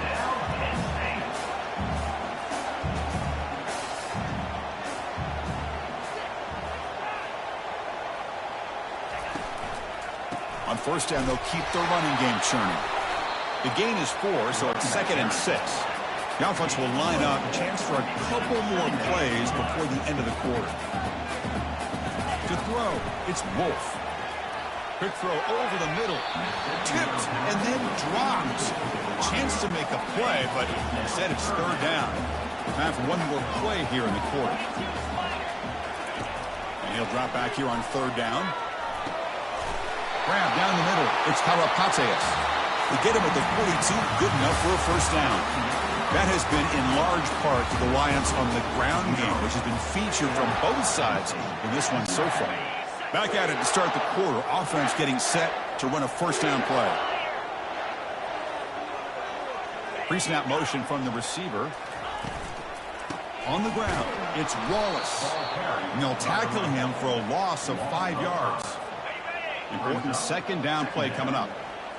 On first down, they'll keep their running game churning. The gain is 4, so it's 2nd and 6. The offense will line up, chance for a couple more plays before the end of the quarter. To throw, it's Wolf. Quick throw over the middle. Tipped and then dropped. Chance to make a play, but instead it's third down. Time for one more play here in the quarter. And he'll drop back here on third down. Grab down the middle. It's Karapateas. They get him at the 42. Good enough for a first down. That has been in large part to the Lions on the ground game, which has been featured from both sides in this one so far. Back at it to start the quarter. Offense getting set to run a first down play. Pre-snap motion from the receiver. On the ground, it's Wallace. And they'll tackle him for a loss of 5 yards. Important second down play coming up.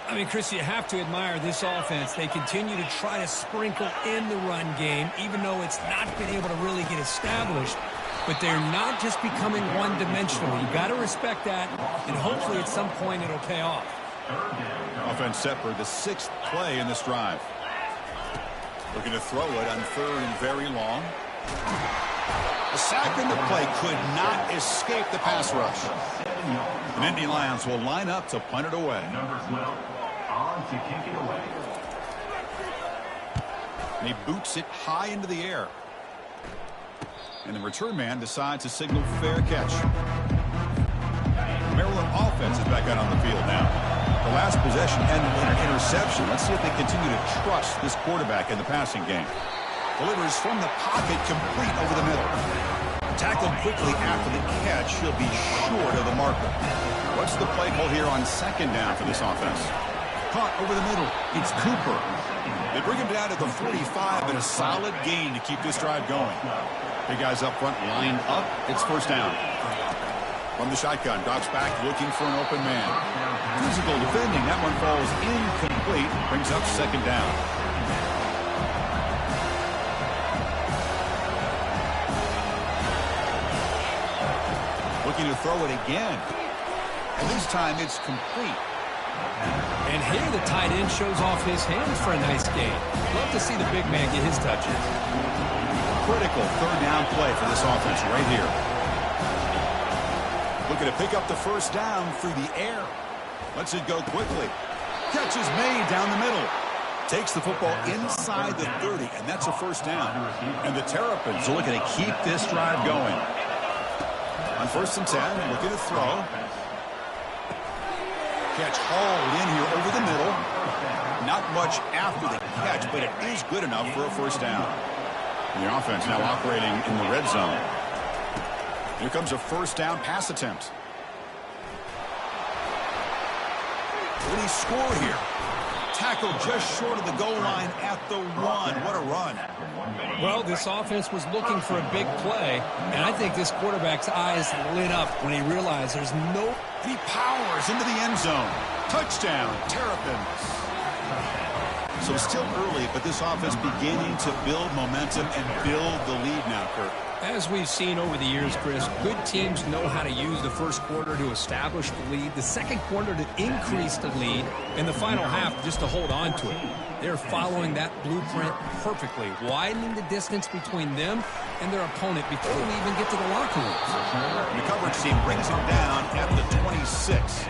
I mean, Chris, you have to admire this offense. They continue to try to sprinkle in the run game, even though it's not been able to really get established. But they're not just becoming one-dimensional. You got to respect that, and hopefully at some point it'll pay off. Offense set for the 6th play in this drive. Looking to throw it on 3rd and very long. The sack in the play could not escape the pass rush. The Nittany Lions will line up to punt it away. Number 12 on to kick it away. And he boots it high into the air. And the return man decides to signal fair catch. The Maryland offense is back out on the field now. The last possession ended in an interception. Let's see if they continue to trust this quarterback in the passing game. Delivers from the pocket, complete over the middle. Tackled quickly after the catch. He'll be short of the marker. What's the play call here on 2nd down for this offense? Caught over the middle. It's Cooper. They bring him down to the 45, and a solid gain to keep this drive going. Big guys up front lined up. It's 1st down. From the shotgun, drops back looking for an open man. Physical defending. That one falls incomplete. Brings up 2nd down. Looking to throw it again. And this time it's complete. And here the tight end shows off his hands for a nice gain. Love to see the big man get his touches. Critical 3rd down play for this offense right here. Looking to pick up the 1st down through the air. Lets it go quickly. Catch is made down the middle. Takes the football inside the 30, and that's a 1st down. And the Terrapins are looking to keep this drive going. On 1st and 10, looking to throw. Catch hauled in here over the middle. Not much after the catch, but it is good enough for a 1st down. And the offense now operating in the red zone. Here comes a 1st down pass attempt. Will he score here? Tackled just short of the goal line at the 1. What a run. Well, this offense was looking for a big play, and I think this quarterback's eyes lit up when he realized there's no... He powers into the end zone. Touchdown, Terrapins. So still early, but this offense beginning to build momentum and build the lead now, Kurt. As we've seen over the years, Chris, good teams know how to use the 1st quarter to establish the lead, the 2nd quarter to increase the lead, and the final half just to hold on to it. They're following that blueprint perfectly, widening the distance between them and their opponent before we even get to the locker rooms. The coverage team brings him down at the 26.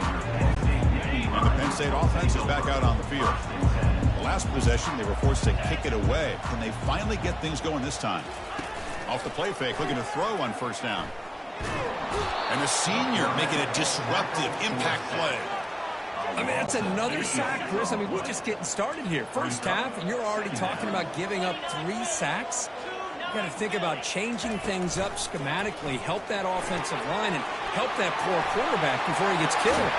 And the Penn State offense is back out on the field. The last possession, they were forced to kick it away. Can they finally get things going this time? Off the play fake, looking to throw on 1st down. And the senior making a disruptive impact play. I mean, that's another sack, Chris. I mean, we're just getting started here. 1st half, and you're already talking about giving up 3 sacks. You got to think about changing things up schematically, help that offensive line, and help that poor quarterback before he gets killed.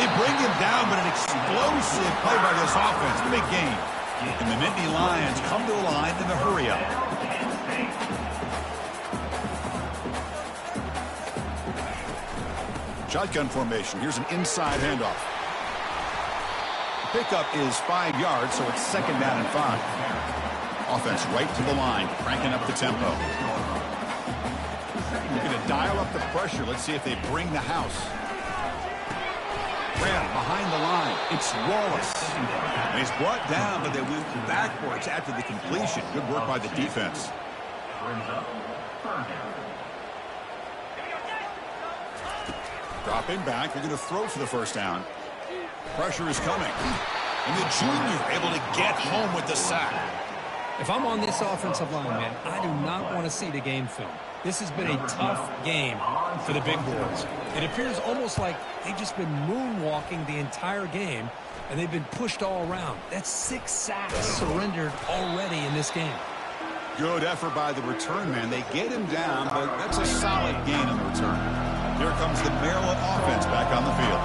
They bring him down, but an explosive play by this offense. Big game. And the Nittany Lions come to the line in the hurry-up. Shotgun formation. Here's an inside handoff. The pickup is 5 yards, so it's 2nd down and 5. Offense right to the line, cranking up the tempo. Looking to dial up the pressure. Let's see if they bring the house. Graham behind the line. It's Wallace. And he's brought down, but they went backwards after the completion. Good work by the defense. Dropping back. They're going to throw for the 1st down. Pressure is coming. And the junior able to get home with the sack. If I'm on this offensive line, man, I do not want to see the game film. This has been a tough game for the big boys. It appears almost like they've just been moonwalking the entire game, and they've been pushed all around. That's 6 sacks surrendered already in this game. Good effort by the return man. They get him down, but that's a solid gain on the return. Here comes the Maryland offense back on the field.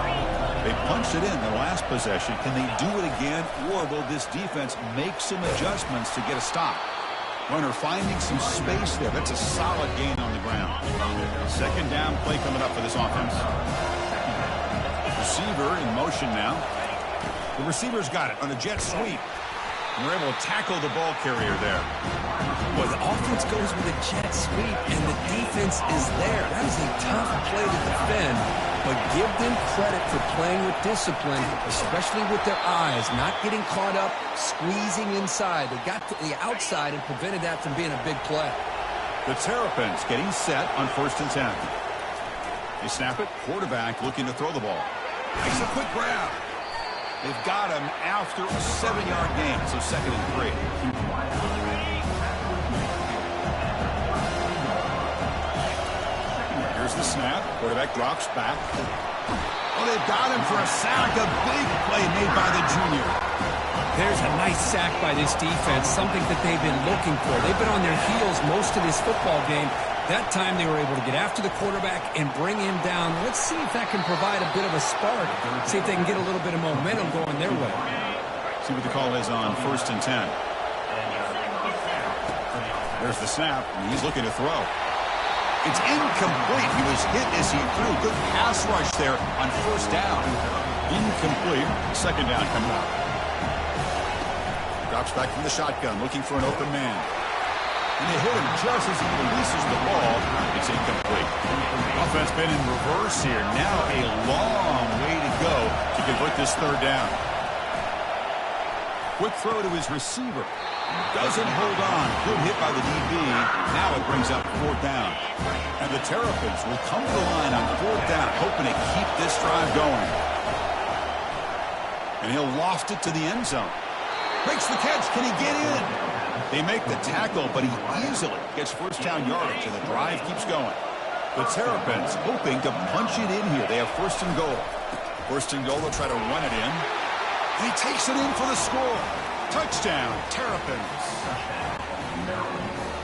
They punched it in the last possession. Can they do it again, or will this defense make some adjustments to get a stop? Runner finding some space there. That's a solid gain on the ground. 2nd down play coming up for this offense. Receiver in motion now. The receiver's got it on a jet sweep. And they're able to tackle the ball carrier there. Well, the offense goes with a jet sweep, and the defense is there. That is a tough play to defend, but give them credit for playing with discipline, especially with their eyes, not getting caught up, squeezing inside. They got to the outside and prevented that from being a big play. The Terrapins getting set on 1st and 10. They snap it. Quarterback looking to throw the ball. Makes a quick grab. They've got him after a 7-yard gain, so 2nd and 3. Here's the snap. Quarterback drops back. Oh, they've got him for a sack. A big play made by the junior. There's a nice sack by this defense, something that they've been looking for. They've been on their heels most of this football game. That time they were able to get after the quarterback and bring him down. Let's see if that can provide a bit of a spark. See if they can get a little bit of momentum going their way. See what the call is on 1st and 10. There's the snap, and he's looking to throw. It's incomplete. He was hit as he threw. Good pass rush there on 1st down. Incomplete. 2nd down coming up. Drops back from the shotgun, looking for an open man. And they hit him just as he releases the ball. It's incomplete. Offense been in reverse here. Now a long way to go to convert this 3rd down. Quick throw to his receiver. Doesn't hold on. Good hit by the DB. Now it brings up 4th down. And the Terrapins will come to the line on 4th down, hoping to keep this drive going. And he'll loft it to the end zone. Makes the catch. Can he get in? They make the tackle, but he easily gets 1st down yardage, and the drive keeps going. The Terrapins hoping to punch it in here. They have 1st and goal. 1st and goal, they'll try to run it in. And he takes it in for the score. Touchdown, Terrapins.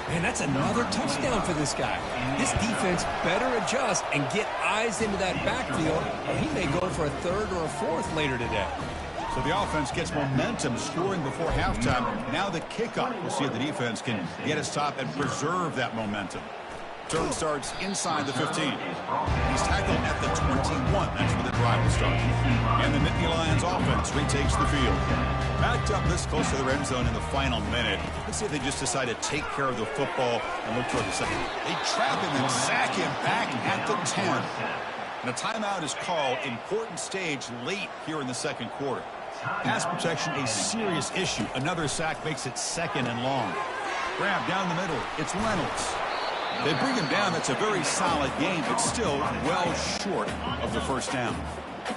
Man, that's another touchdown for this guy. This defense better adjust and get eyes into that backfield, or he may go for a 3rd or a 4th later today. So the offense gets momentum, scoring before halftime. Now the kickoff. We'll see if the defense can get a stop and preserve that momentum. Turn starts inside the 15. He's tackled at the 21. That's where the drive will start. And the Nittany Lions offense retakes the field. Backed up this close to the end zone in the final minute. Let's see if they just decide to take care of the football and look toward the second. They trap him and sack him back at the 10. And a timeout is called. Important stage late here in the 2nd quarter. Pass protection, a serious issue. Another sack makes it 2nd and long. Grab down the middle. It's Reynolds. They bring him down. That's a very solid game, but still well short of the 1st down.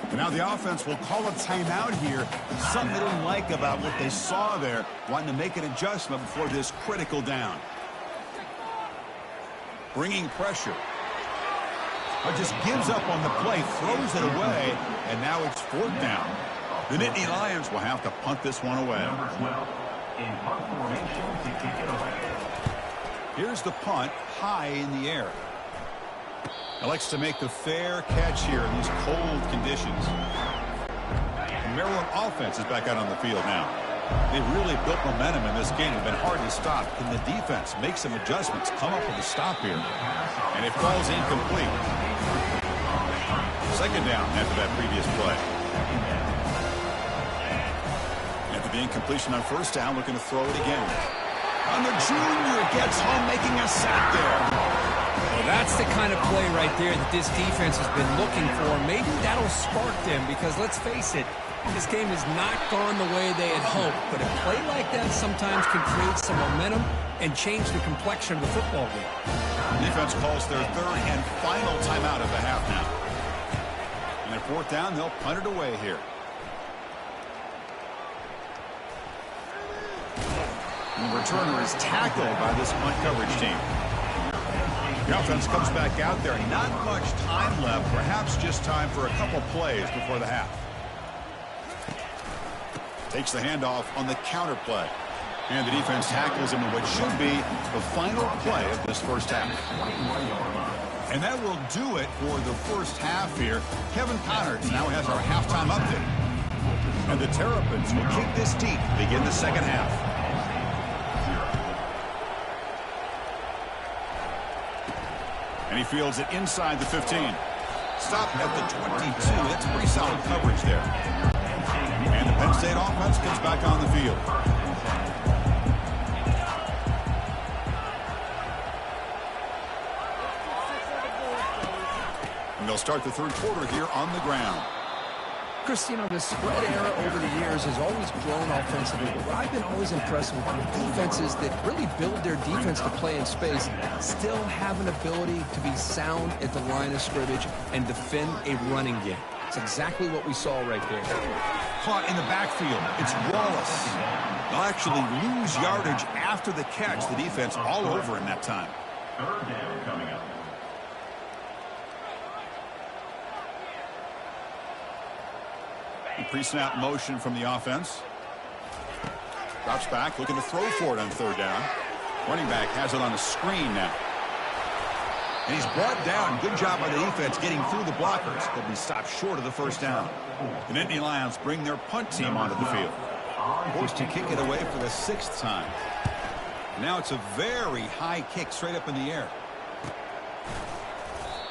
And now the offense will call a timeout here. Something they didn't like about what they saw there. Wanting to make an adjustment before this critical down. Bringing pressure. But just gives up on the play, throws it away, and now it's 4th down. The Nittany Lions will have to punt this one away. Here's the punt, high in the air. Elects to make the fair catch here in these cold conditions. The Maryland offense is back out on the field now. They've really built momentum in this game. It's been hard to stop. Can the defense make some adjustments, come up with a stop here? And it falls incomplete. 2nd down after that previous play. After the incompletion on 1st down, looking to throw it again. And the junior gets home, making a sack there. Well, that's the kind of play right there that this defense has been looking for. Maybe that'll spark them because, let's face it, this game has not gone the way they had hoped. But a play like that sometimes can create some momentum and change the complexion of the football game. Defense calls their 3rd and final timeout of the half now. And at 4th down, they'll punt it away here. And the returner is tackled by this punt coverage team. The offense comes back out there. Not much time left. Perhaps just time for a couple plays before the half. Takes the handoff on the counter play. And the defense tackles him in what should be the final play of this 1st half. And that will do it for the 1st half here. Kevin Connors now has our halftime update. And the Terrapins will kick this deep to begin the 2nd half. And he fields it inside the 15. Stop at the 22. That's pretty solid coverage there. State offense comes back on the field. And they'll start the third quarter here on the ground. Chris, the spread era over the years has always grown offensively, but what I've been always impressed with defenses that really build their defense to play in space still have an ability to be sound at the line of scrimmage and defend a running game. It's exactly what we saw right there. Caught in the backfield. It's Wallace. They'll actually lose yardage after the catch. The defense all over in that time. Third down coming up. Pre-snap motion from the offense. Drops back, looking to throw for it on third down. Running back has it on a screen now. And he's brought down. Good job by the defense getting through the blockers. But be stopped short of the first down. The Nittany Lions bring their punt team onto the field. Forced to kick it away for the 6th time. Now it's a very high kick straight up in the air.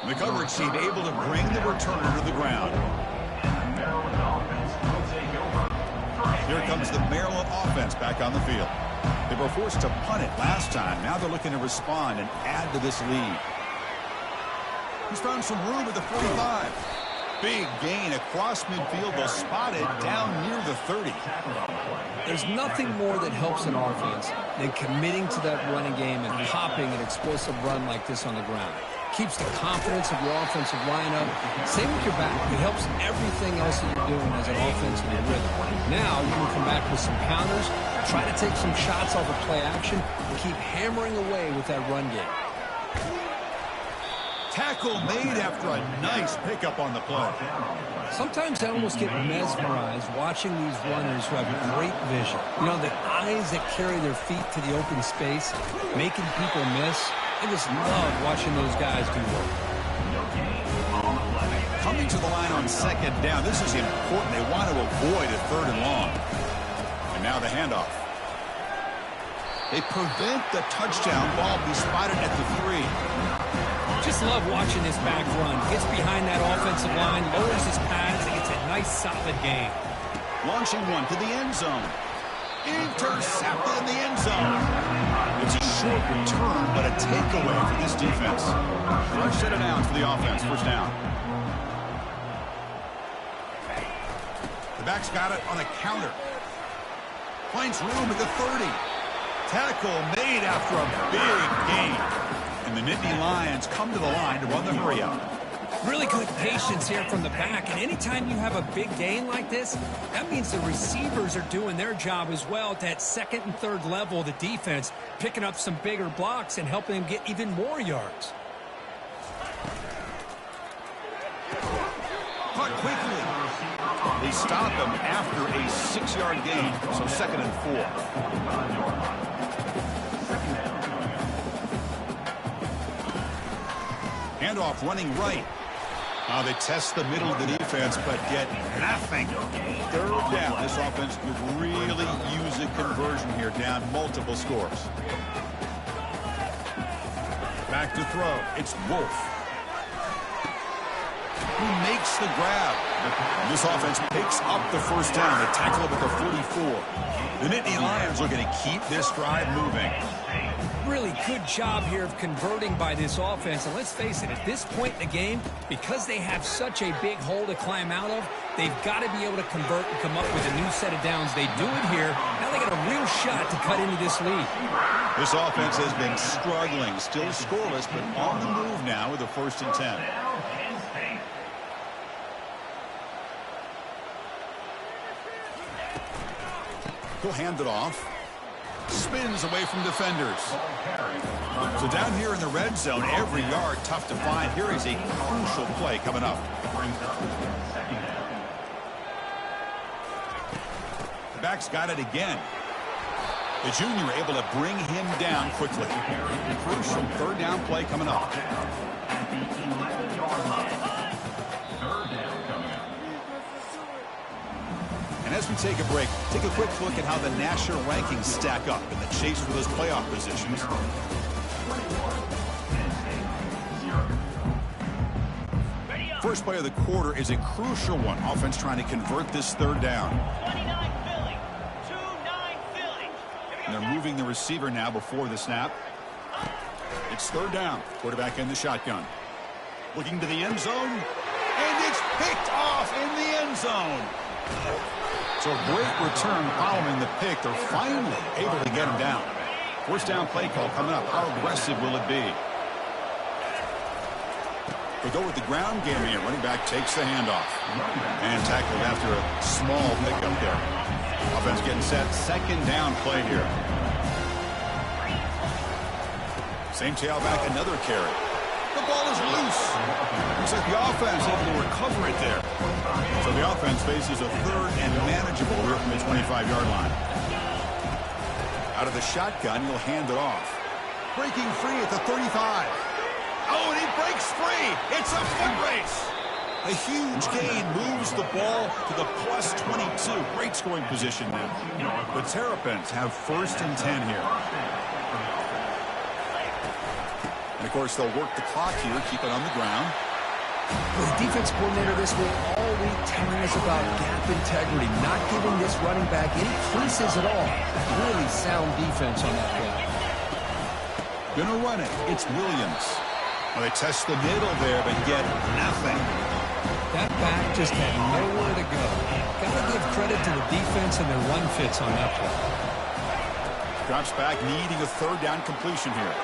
The coverage team able to bring the returner to the ground. Here comes the Maryland offense back on the field. They were forced to punt it last time. Now they're looking to respond and add to this lead. He's found some room at the 45. Big gain across midfield, though spotted down near the 30. There's nothing more that helps an offense than committing to that running game and popping an explosive run like this on the ground. Keeps the confidence of your offensive lineup. Same with your back. It helps everything else that you're doing as an offensive rhythm. Now you can come back with some counters, try to take some shots off of play action, and keep hammering away with that run game. Tackle made after a nice pickup on the play. Sometimes I almost get mesmerized watching these runners who have great vision. The eyes that carry their feet to the open space, making people miss. I just love watching those guys do work. Coming to the line on second down. This is important. They want to avoid a third and long. And now the handoff. They prevent the touchdown ball be spotted at the 3. Just love watching this back run. Gets behind that offensive line, lowers his pads, and gets a nice solid gain. Launching one to the end zone. Intercepted in the end zone. It's a short return, but a takeaway for this defense. First set of downs for the offense. First down. The back's got it on a counter. Finds room at the 30. Tackle made after a big gain. And the Nittany Lions come to the line to run the hurry out. Really good patience here from the back, and anytime you have a big gain like this, that means the receivers are doing their job as well at that second and third level of the defense, picking up some bigger blocks and helping them get even more yards. Caught quickly. They stop him after a 6-yard gain, so 2nd and 4. Handoff running right. Now they test the middle of the defense, but get nothing. Third down. This offense could really use a conversion here, down multiple scores. Back to throw. It's Wolf. Who makes the grab. This offense picks up the first down. They tackle it with the 44. The Nittany Lions looking to keep this drive moving. Really good job here of converting by this offense. And let's face it, at this point in the game, because they have such a big hole to climb out of, they've got to be able to convert and come up with a new set of downs. They do it here. Now they got a real shot to cut into this lead. This offense has been struggling, still scoreless, but on the move now with a 1st and 10. He'll hand it off. Spins away from defenders. So down here in the red zone, every yard tough to find. Here is a crucial play coming up. The back's got it again. The junior able to bring him down quickly. Crucial 3rd down play coming up. And as we take a break, take a quick look at how the national rankings stack up in the chase for those playoff positions. First play of the quarter is a crucial one. Offense trying to convert this 3rd down. And they're moving the receiver now before the snap. It's third down. Quarterback in the shotgun. Looking to the end zone. And it's picked off in the end zone. So a great return following the pick. They're finally able to get him down. First down play call coming up. How aggressive will it be? They go with the ground game here. Running back takes the handoff. And tackled after a small pickup there. Offense getting set. Second down play here. Same tailback, another carry. The ball is loose. Looks like the offense able to recover it there. So the offense faces a third and manageable here from the 25-yard line. Out of the shotgun, he'll hand it off. Breaking free at the 35. Oh, and he breaks free. It's a foot race. A huge gain moves the ball to the plus 22. Great scoring position now. The Terrapins have first and 10 here. And, of course, they'll work the clock here, keep it on the ground. Well, the defense coordinator this week all week telling us about gap integrity, not giving this running back any creases at all. Really sound defense on that play. Gonna run it. It's Williams. Well, they test the middle there, but get nothing. That back just had nowhere to go. Got to give credit to the defense and their run fits on that play. Drops back, needing a third down completion here.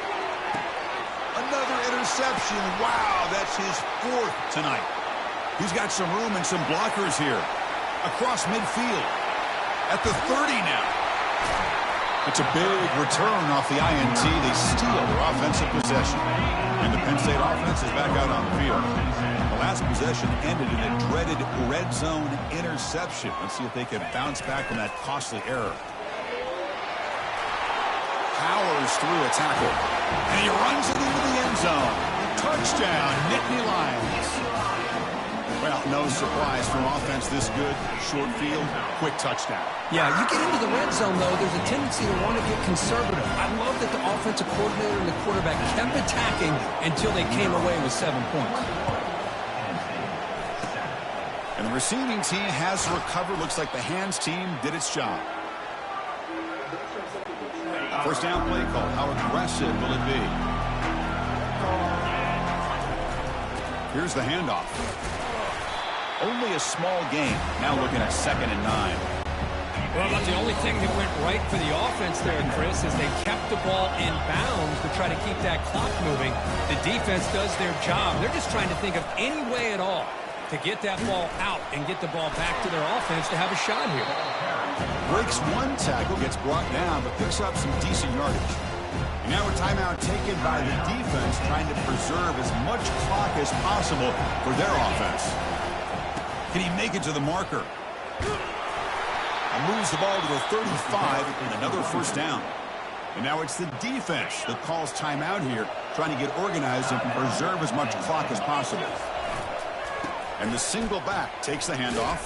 Another interception. Wow, that's his fourth tonight. He's got some room and some blockers here. Across midfield. At the 30 now. It's a big return off the INT. They steal their offensive possession. And the Penn State offense is back out on the field. The last possession ended in a dreaded red zone interception. Let's see if they can bounce back from that costly error. Powers through a tackle. And he runs it into the end zone. Touchdown, Nittany Lions. Well, no surprise from offense this good. Short field, quick touchdown. Yeah, you get into the red zone, though, there's a tendency to want to get conservative. I love that the offensive coordinator and the quarterback kept attacking until they came away with 7 points. And the receiving team has recovered. Looks like the hands team did its job. First down play call. How aggressive will it be? Here's the handoff. Only a small gain. Now looking at 2nd and 9. Well, but the only thing that went right for the offense there, Chris, is they kept the ball in bounds to try to keep that clock moving. The defense does their job. They're just trying to think of any way at all to get that ball out and get the ball back to their offense to have a shot here. Breaks one tackle, gets brought down, but picks up some decent yardage. And now a timeout taken by the defense, trying to preserve as much clock as possible for their offense. Can he make it to the marker? And moves the ball to the 35 and another first down. And now it's the defense that calls timeout here, trying to get organized and preserve as much clock as possible. And the single back takes the handoff.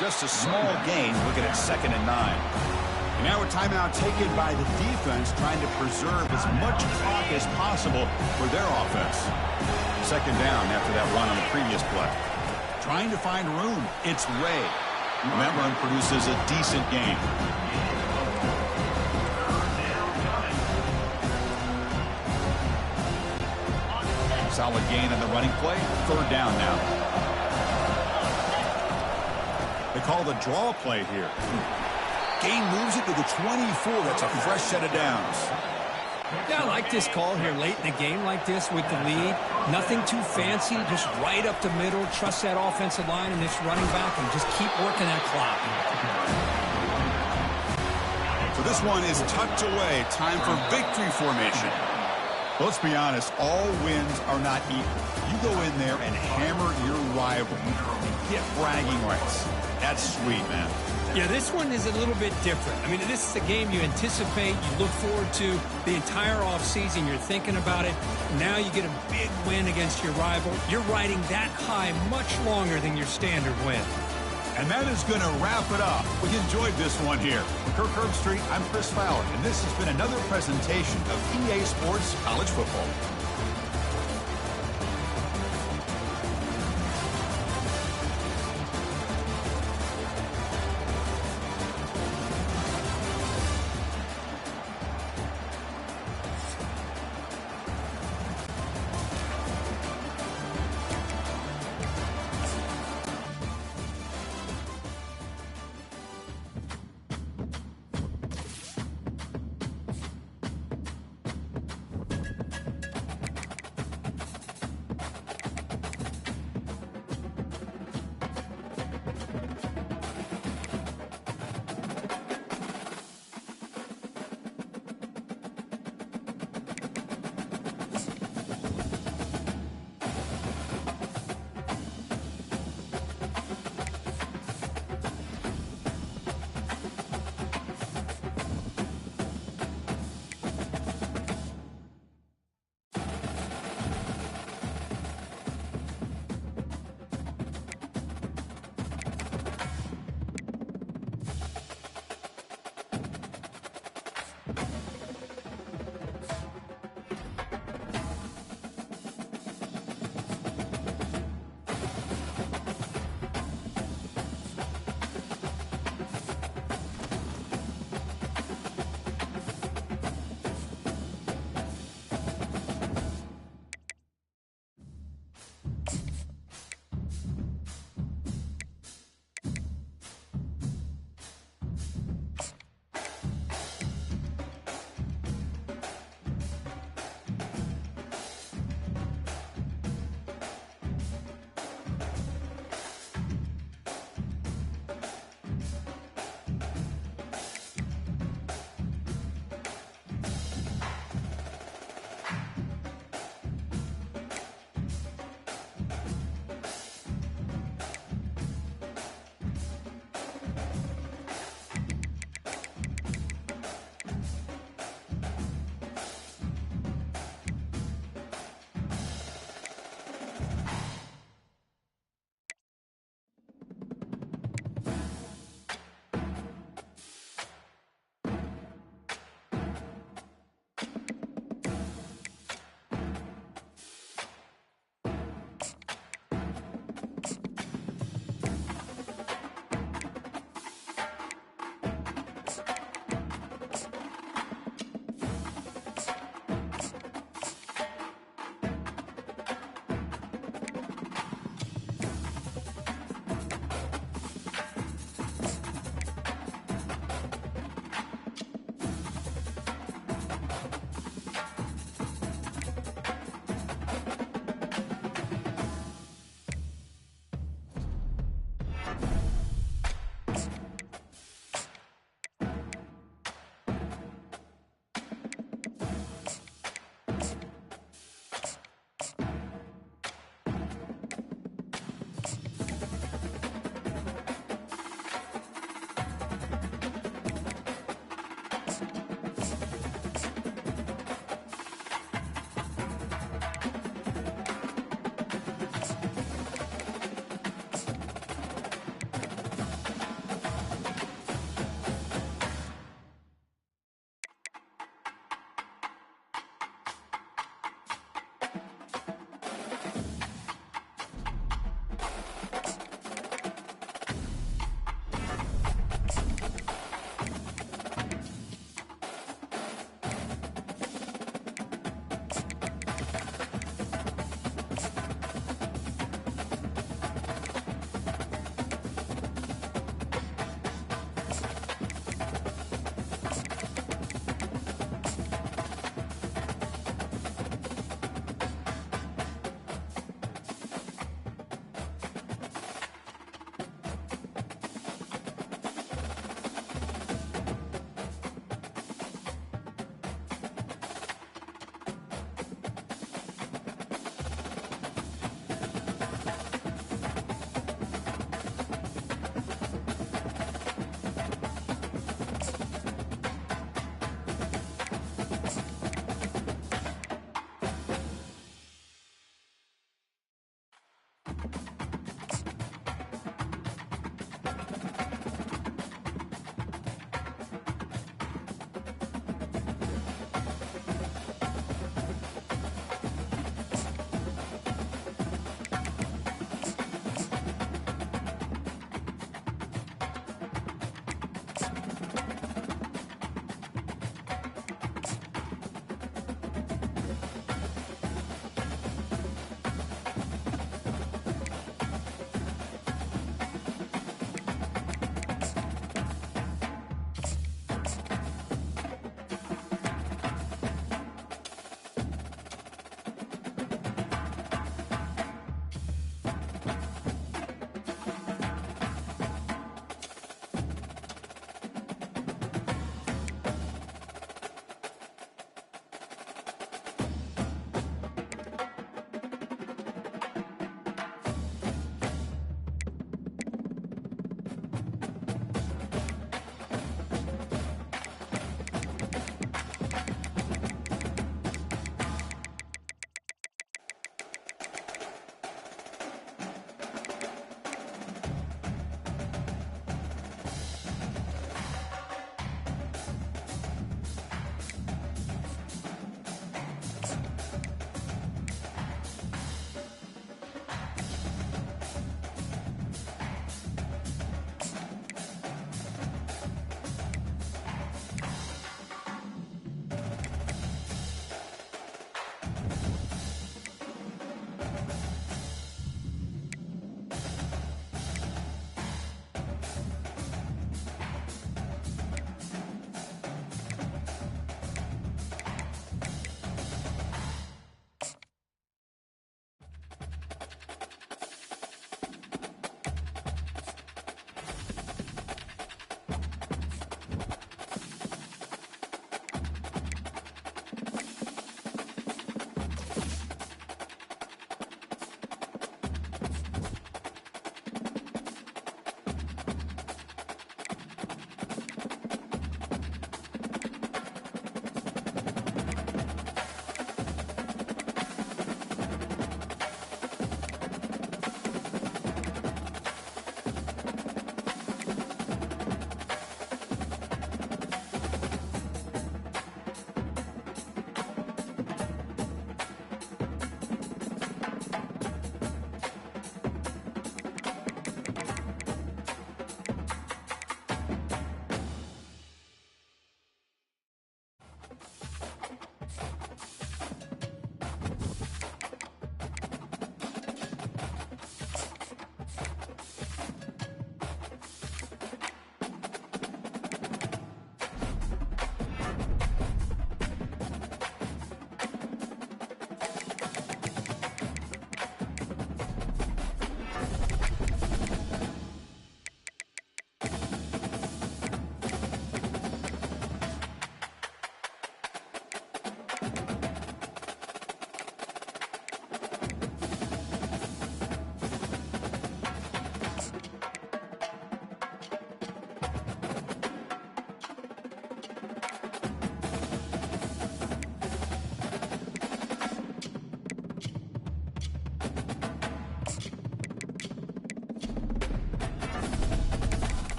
Just a small gain, looking at 2nd and 9. And now a timeout taken by the defense, trying to preserve as much clock as possible for their offense. 2nd down after that run on the previous play. Trying to find room. It's Ray. And that run produces a decent gain. Solid gain on the running play. 3rd down now. They call the draw play here. Gain moves it to the 24. That's a fresh set of downs. Yeah, I like this call here late in a game like this with the lead. Nothing too fancy, just right up the middle. Trust that offensive line and this running back and just keep working that clock. So this one is tucked away. Time for victory formation. Well, let's be honest, all wins are not equal. You go in there and hammer your rival. Get bragging rights. That's sweet, man. Yeah, this one is a little bit different. I mean, this is a game you anticipate, you look forward to the entire offseason. You're thinking about it. Now you get a big win against your rival. You're riding that high much longer than your standard win. And that is going to wrap it up. We enjoyed this one here. From Kirk Herbstreit, I'm Chris Fowler, and this has been another presentation of EA Sports College Football.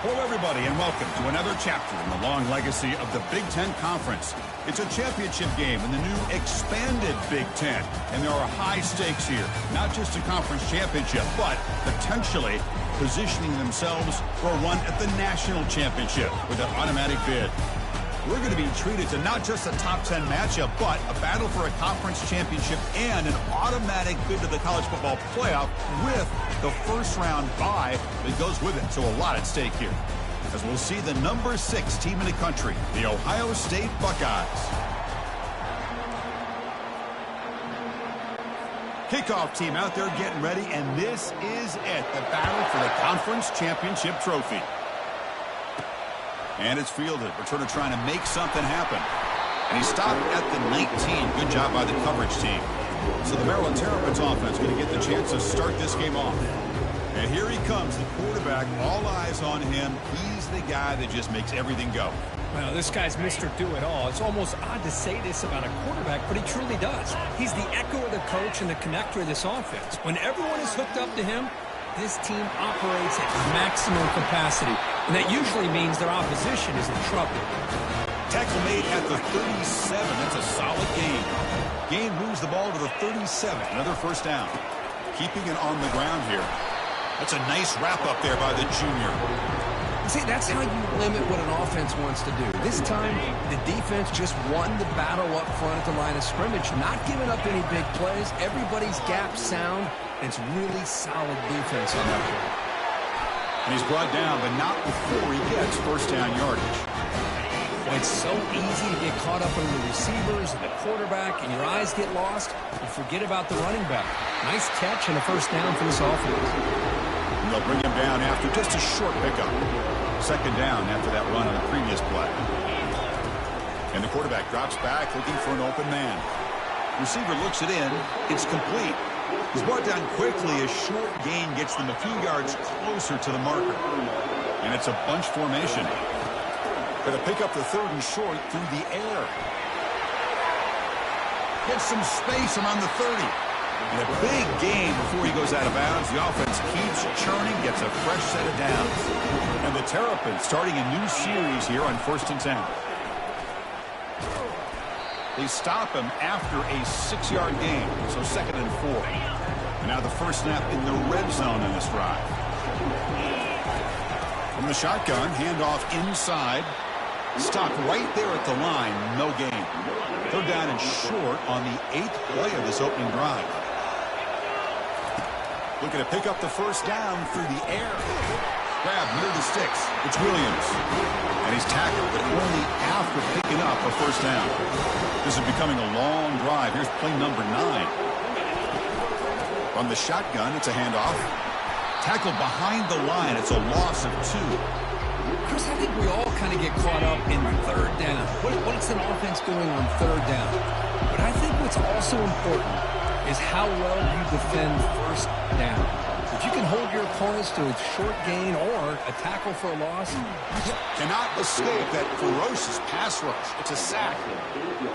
Hello, everybody, and welcome to another chapter in the long legacy of the Big Ten Conference. It's a championship game in the new expanded Big Ten, and there are high stakes here. Not just a conference championship, but potentially positioning themselves for one at the national championship with an automatic bid. We're going to be treated to not just a top 10 matchup, but a battle for a conference championship and an automatic bid to the college football playoff with the first round bye that goes with it. So a lot at stake here, as we'll see the number 6 team in the country, the Ohio State Buckeyes. Kickoff team out there getting ready, and this is it, the battle for the conference championship trophy. And it's fielded. Returner trying to make something happen. And he stopped at the 19. Good job by the coverage team. So the Maryland Terrapins offense going to get the chance to start this game off. And here he comes, the quarterback. All eyes on him. He's the guy that just makes everything go. Well, this guy's Mr. Do-It-All. It's almost odd to say this about a quarterback, but he truly does. He's the echo of the coach and the connector of this offense. When everyone is hooked up to him, this team operates at maximum capacity, and that usually means their opposition is in trouble. Tackle made at the 37. That's a solid gain. Gain moves the ball to the 37. Another first down. Keeping it on the ground here. That's a nice wrap up there by the junior. See, that's how you limit what an offense wants to do. This time, the defense just won the battle up front at the line of scrimmage, not giving up any big plays. Everybody's gap sound. It's really solid defense on that play. And he's brought down, but not before he gets first down yardage. Well, it's so easy to get caught up in the receivers and the quarterback, and your eyes get lost. You forget about the running back. Nice catch and a first down for this offense. And they'll bring him down after just a short pickup. Second down after that run on the previous play. And the quarterback drops back looking for an open man. Receiver looks it in. It's complete. He's brought down quickly. A short gain gets them a few yards closer to the marker. And it's a bunch formation. Going to pick up the third and short through the air. Gets some space around the 30. And a big gain before he goes out of bounds. The offense keeps churning, gets a fresh set of downs. And the Terrapins starting a new series here on 1st and 10. They stop him after a 6-yard gain, so 2nd and 4. And now the first snap in the red zone in this drive. From the shotgun, handoff inside. Stopped right there at the line, no gain. Third down and short on the 8th play of this opening drive. Looking to pick up the first down through the air. Grab near the sticks. It's Williams. And he's tackled, but only after picking up a first down. This is becoming a long drive. Here's play number 9. From the shotgun, it's a handoff. Tackled behind the line. It's a loss of 2. Chris, I think we all kind of get caught up in third down. What's an offense doing on third down? But I think what's also important is how well you defend first down. If you can hold your opponents to a short gain or a tackle for a loss, you cannot escape that ferocious pass rush. It's a sack.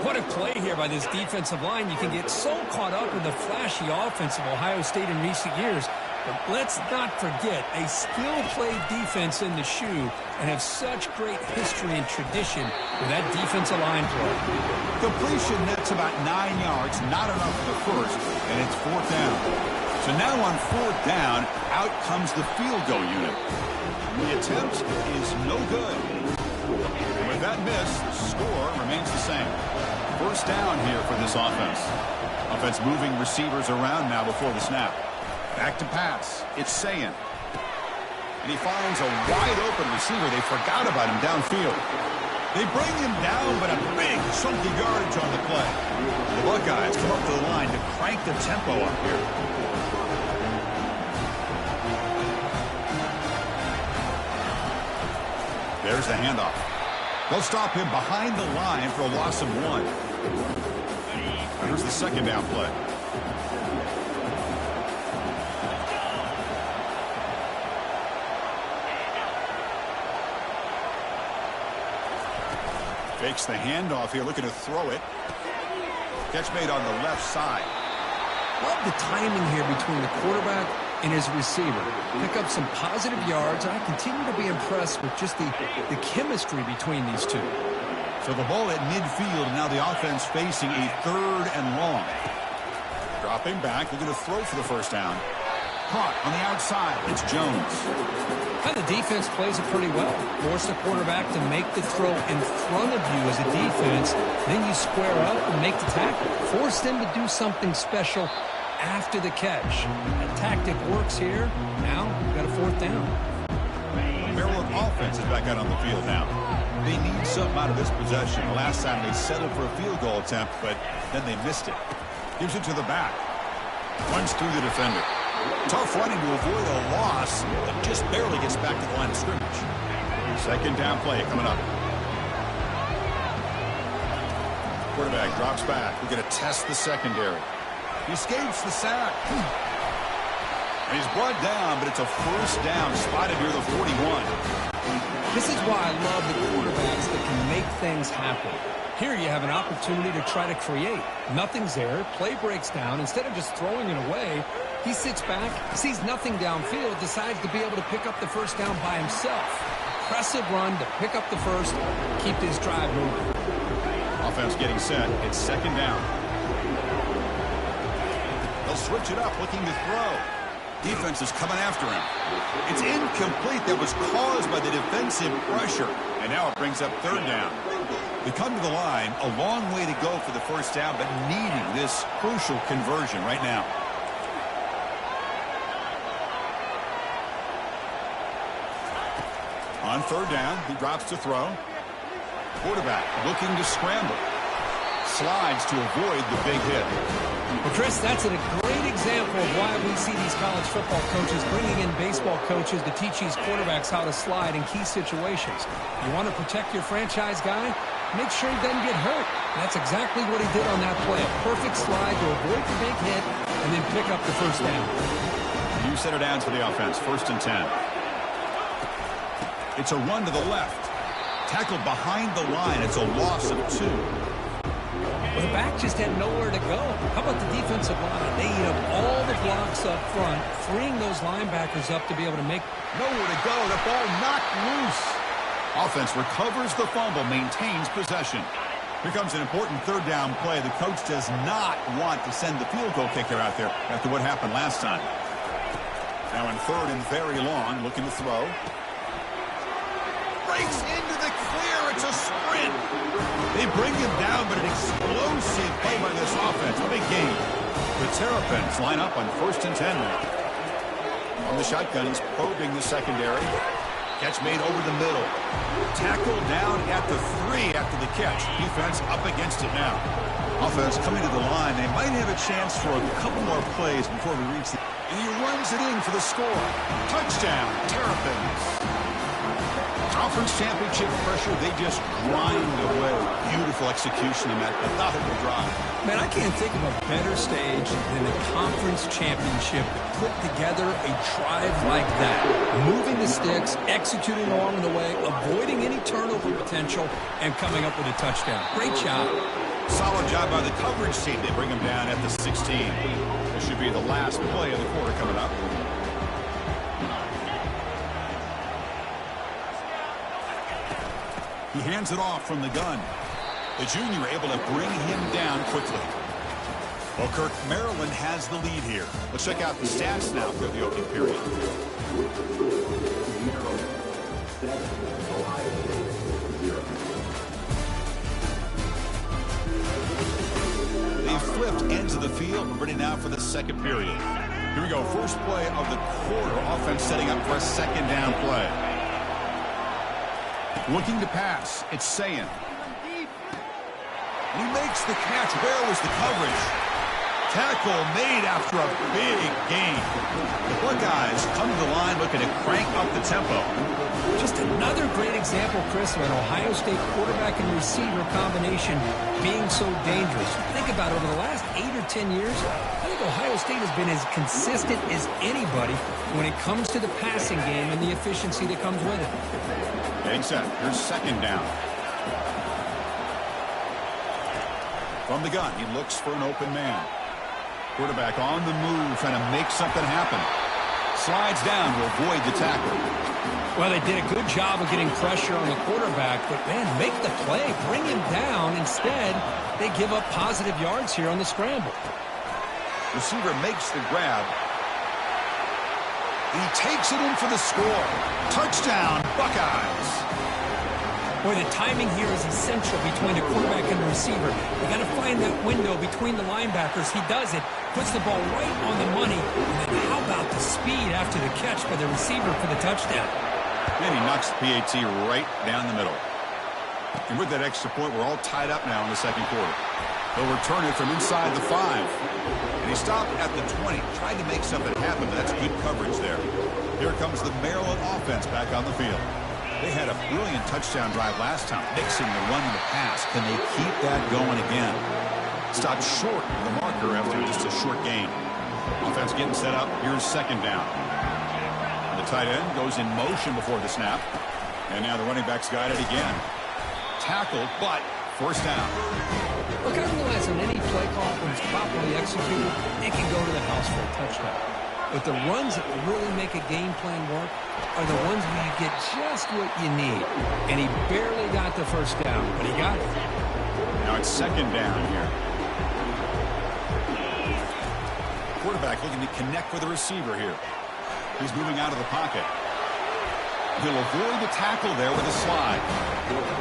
What a play here by this defensive line. You can get so caught up in the flashy offense of Ohio State in recent years. But let's not forget a skill-played defense in the shoe and have such great history and tradition with that defensive line play. Completion nets about 9 yards, not enough for the first, and it's 4th down. So now on 4th down, out comes the field goal unit. The attempt is no good. And with that miss, the score remains the same. First down here for this offense. Offense moving receivers around now before the snap. Back to pass. It's Sayin. And he finds a wide-open receiver. They forgot about him downfield. They bring him down, but a big chunky yardage on the play. The Buckeyes come up to the line to crank the tempo up here. There's the handoff. They'll stop him behind the line for a loss of 1. Here's the second down play. Fakes the handoff here, looking to throw it. Catch made on the left side. Love the timing here between the quarterback and his receiver. Pick up some positive yards. I continue to be impressed with just the chemistry between these two. So the ball at midfield, and now the offense facing a 3rd and long. Dropping back, they're going to throw for the first down. Caught on the outside. It's Jones. And the defense plays it pretty well. Force the quarterback to make the throw in front of you as a defense. Then you square up and make the tackle. Force them to do something special after the catch. That tactic works here. Now we've got a 4th down. Maryland offense is back out on the field now. They need something out of this possession. The last time they settled for a field goal attempt, but then they missed it. Gives it to the back. Runs through the defender. Tough running to avoid a loss, but just barely gets back to the line of scrimmage. 2nd down play coming up. Quarterback drops back. We're going to test the secondary. He escapes the sack. And he's brought down, but it's a 1st down, spotted near the 41. This is why I love the quarterbacks that can make things happen. Here you have an opportunity to try to create. Nothing's there. Play breaks down. Instead of just throwing it away, he sits back, sees nothing downfield, decides to be able to pick up the 1st down by himself. Impressive run to pick up the 1st, keep this drive moving. Offense getting set. It's 2nd down. They'll switch it up, looking to throw. Defense is coming after him. It's incomplete. That was caused by the defensive pressure. And now it brings up 3rd down. We come to the line, a long way to go for the 1st down, but needing this crucial conversion right now. On 3rd down, he drops to throw. Quarterback looking to scramble. Slides to avoid the big hit. Well, Chris, that's a great example of why we see these college football coaches bringing in baseball coaches to teach these quarterbacks how to slide in key situations. You want to protect your franchise guy? Make sure he doesn't get hurt. That's exactly what he did on that play. A perfect slide to avoid the big hit and then pick up the 1st down. New set of downs for the offense. 1st and 10. It's a run to the left. Tackled behind the line. It's a loss of 2. Well, the back just had nowhere to go. How about the defensive line? They eat up all the blocks up front, freeing those linebackers up to be able to make... Nowhere to go. The ball knocked loose. Offense recovers the fumble, maintains possession. Here comes an important 3rd down play. The coach does not want to send the field goal kicker out there after what happened last time. Now in 3rd and very long, looking to throw. Breaks into the clear. It's a sprint. They bring him down, but an explosive play by this offense. Big game. The Terrapins line up on 1st and 10 now. On the shotgun, he's probing the secondary. Catch made over the middle. Tackle down at the 3 after the catch. Defense up against it now. Offense coming to the line. They might have a chance for a couple more plays before we reach the... And he runs it in for the score. Touchdown, Terrapins. Conference championship pressure, they just grind away. Beautiful execution in that methodical drive. Man, I can't think of a better stage than the conference championship to put together a drive like that. Moving the sticks, executing along the way, avoiding any turnover potential, and coming up with a touchdown. Great job. Solid job by the coverage team. They bring him down at the 16. This should be the last play of the quarter coming up. He hands it off from the gun. The junior able to bring him down quickly. Well, Kirk, Maryland has the lead here. Let's check out the stats now for the opening period. They flipped ends of the field. We're ready now for the 2nd period. Here we go. First play of the quarter. Offense setting up for a 2nd down play. Looking to pass. It's Sayin. He makes the catch. Where was the coverage? Tackle made after a big gain. The Buckeyes come to the line looking to crank up the tempo. Just another great example, Chris, of an Ohio State quarterback and receiver combination being so dangerous. Think about it, over the last 8 or 10 years, I think Ohio State has been as consistent as anybody when it comes to the passing game and the efficiency that comes with it. Getting set. Here's 2nd down. From the gun, he looks for an open man. Quarterback on the move, trying to make something happen. Slides down to avoid the tackle. Well, they did a good job of getting pressure on the quarterback, but, man, make the play. Bring him down. Instead, they give up positive yards here on the scramble. Receiver makes the grab. He takes it in for the score. Touchdown, Buckeyes. Boy, the timing here is essential between the quarterback and the receiver. You got to find that window between the linebackers. He does it, puts the ball right on the money. And then how about the speed after the catch by the receiver for the touchdown? And he knocks the PAT right down the middle. And with that extra point, we're all tied up now in the second quarter. They'll return it from inside the 5. And he stopped at the 20, tried to make something happen, but that's good coverage there. Here comes the Maryland offense back on the field. They had a brilliant touchdown drive last time, mixing the run and the pass. Can they keep that going again? Stopped short of the marker after just a short gain. Offense getting set up. Here's second down. The tight end goes in motion before the snap. And now the running back's got it again. Tackled, but first down. Look, I realize on any play call, when it's properly executed, it can go to the house for a touchdown. But the runs that really make a game plan work are the ones where you get just what you need. And he barely got the first down, but he got it. Now it's second down here. Quarterback looking to connect with the receiver here. He's moving out of the pocket. He'll avoid the tackle there with a slide.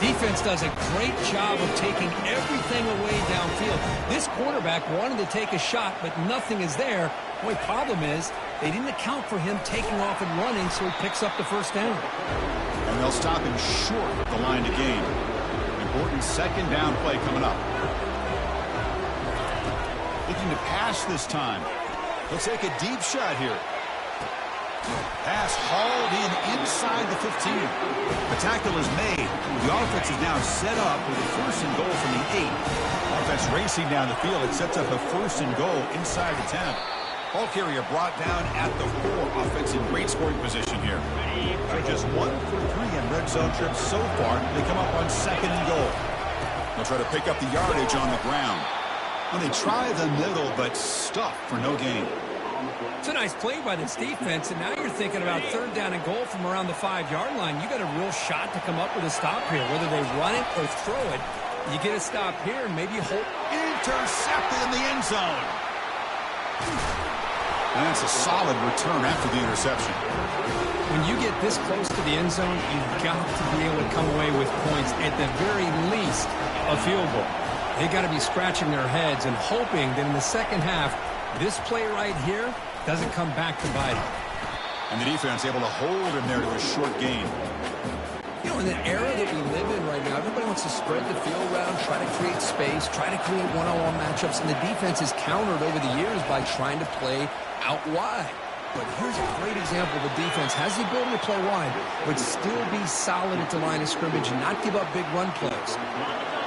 Defense does a great job of taking everything away downfield. This quarterback wanted to take a shot, but nothing is there. Boy, problem is they didn't account for him taking off and running, so he picks up the first down. And they'll stop him short of the line to gain. Important second down play coming up. Looking to pass this time. He'll take a deep shot here. Pass hauled in inside the 15. The tackle is made. The offense is now set up with a first and goal from the 8. Offense racing down the field. It sets up a first and goal inside the 10. Ball carrier brought down at the 4. Offense in great scoring position here. So just 1 for 3 in red zone trips so far. They come up on second and goal. They'll try to pick up the yardage on the ground. When they try the middle, but stuffed for no gain. It's a nice play by this defense, and now you're thinking about third down and goal from around the 5-yard line. You got a real shot to come up with a stop here, whether they run it or throw it. You get a stop here, and maybe you hold. Intercepted in the end zone. And that's a solid return after the interception. When you get this close to the end zone, you've got to be able to come away with points, at the very least, a field goal. They got to be scratching their heads and hoping that in the second half, this play right here doesn't come back to bite him. And the defense able to hold him there to a short gain. You know, in the era that we live in right now, everybody wants to spread the field around, try to create space, try to create one-on-one matchups, and the defense is countered over the years by trying to play out wide. But here's a great example of a defense has the ability to play wide, but still be solid at the line of scrimmage and not give up big run plays.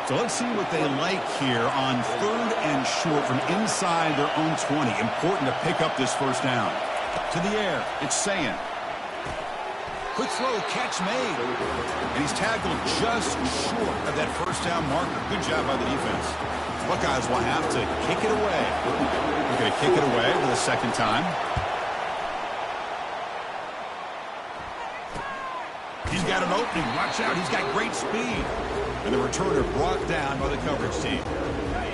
So let's see what they like here on third and short from inside their own 20. Important to pick up this first down. To the air, it's Sayan. Quick throw, catch made. And he's tackled just short of that first down marker. Good job by the defense. Buckeyes will have to kick it away. They're going to kick it away for the second time. He's got an opening. Watch out. He's got great speed. And the returner brought down by the coverage team.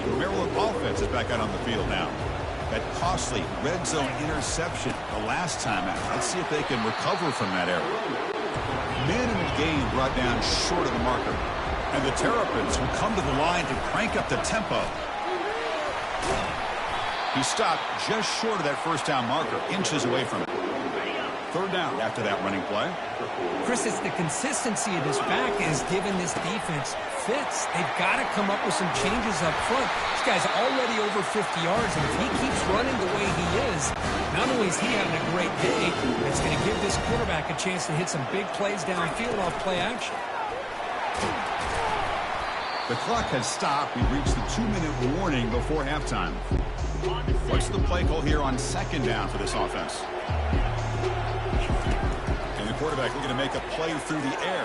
The Maryland offense is back out on the field now. That costly red zone interception the last time out. Let's see if they can recover from that error. Minimal gain brought down short of the marker. And the Terrapins will come to the line to crank up the tempo. He stopped just short of that first down marker, inches away from it. Third down after that running play. Chris, it's the consistency of this back is giving this defense fits. They've got to come up with some changes up front. This guy's already over 50 yards, and if he keeps running the way he is, not only is he having a great day, it's going to give this quarterback a chance to hit some big plays downfield off play action. The clock has stopped. We've reached the 2-minute warning before halftime. What's the play call here on second down for this offense? Quarterback looking to make a play through the air.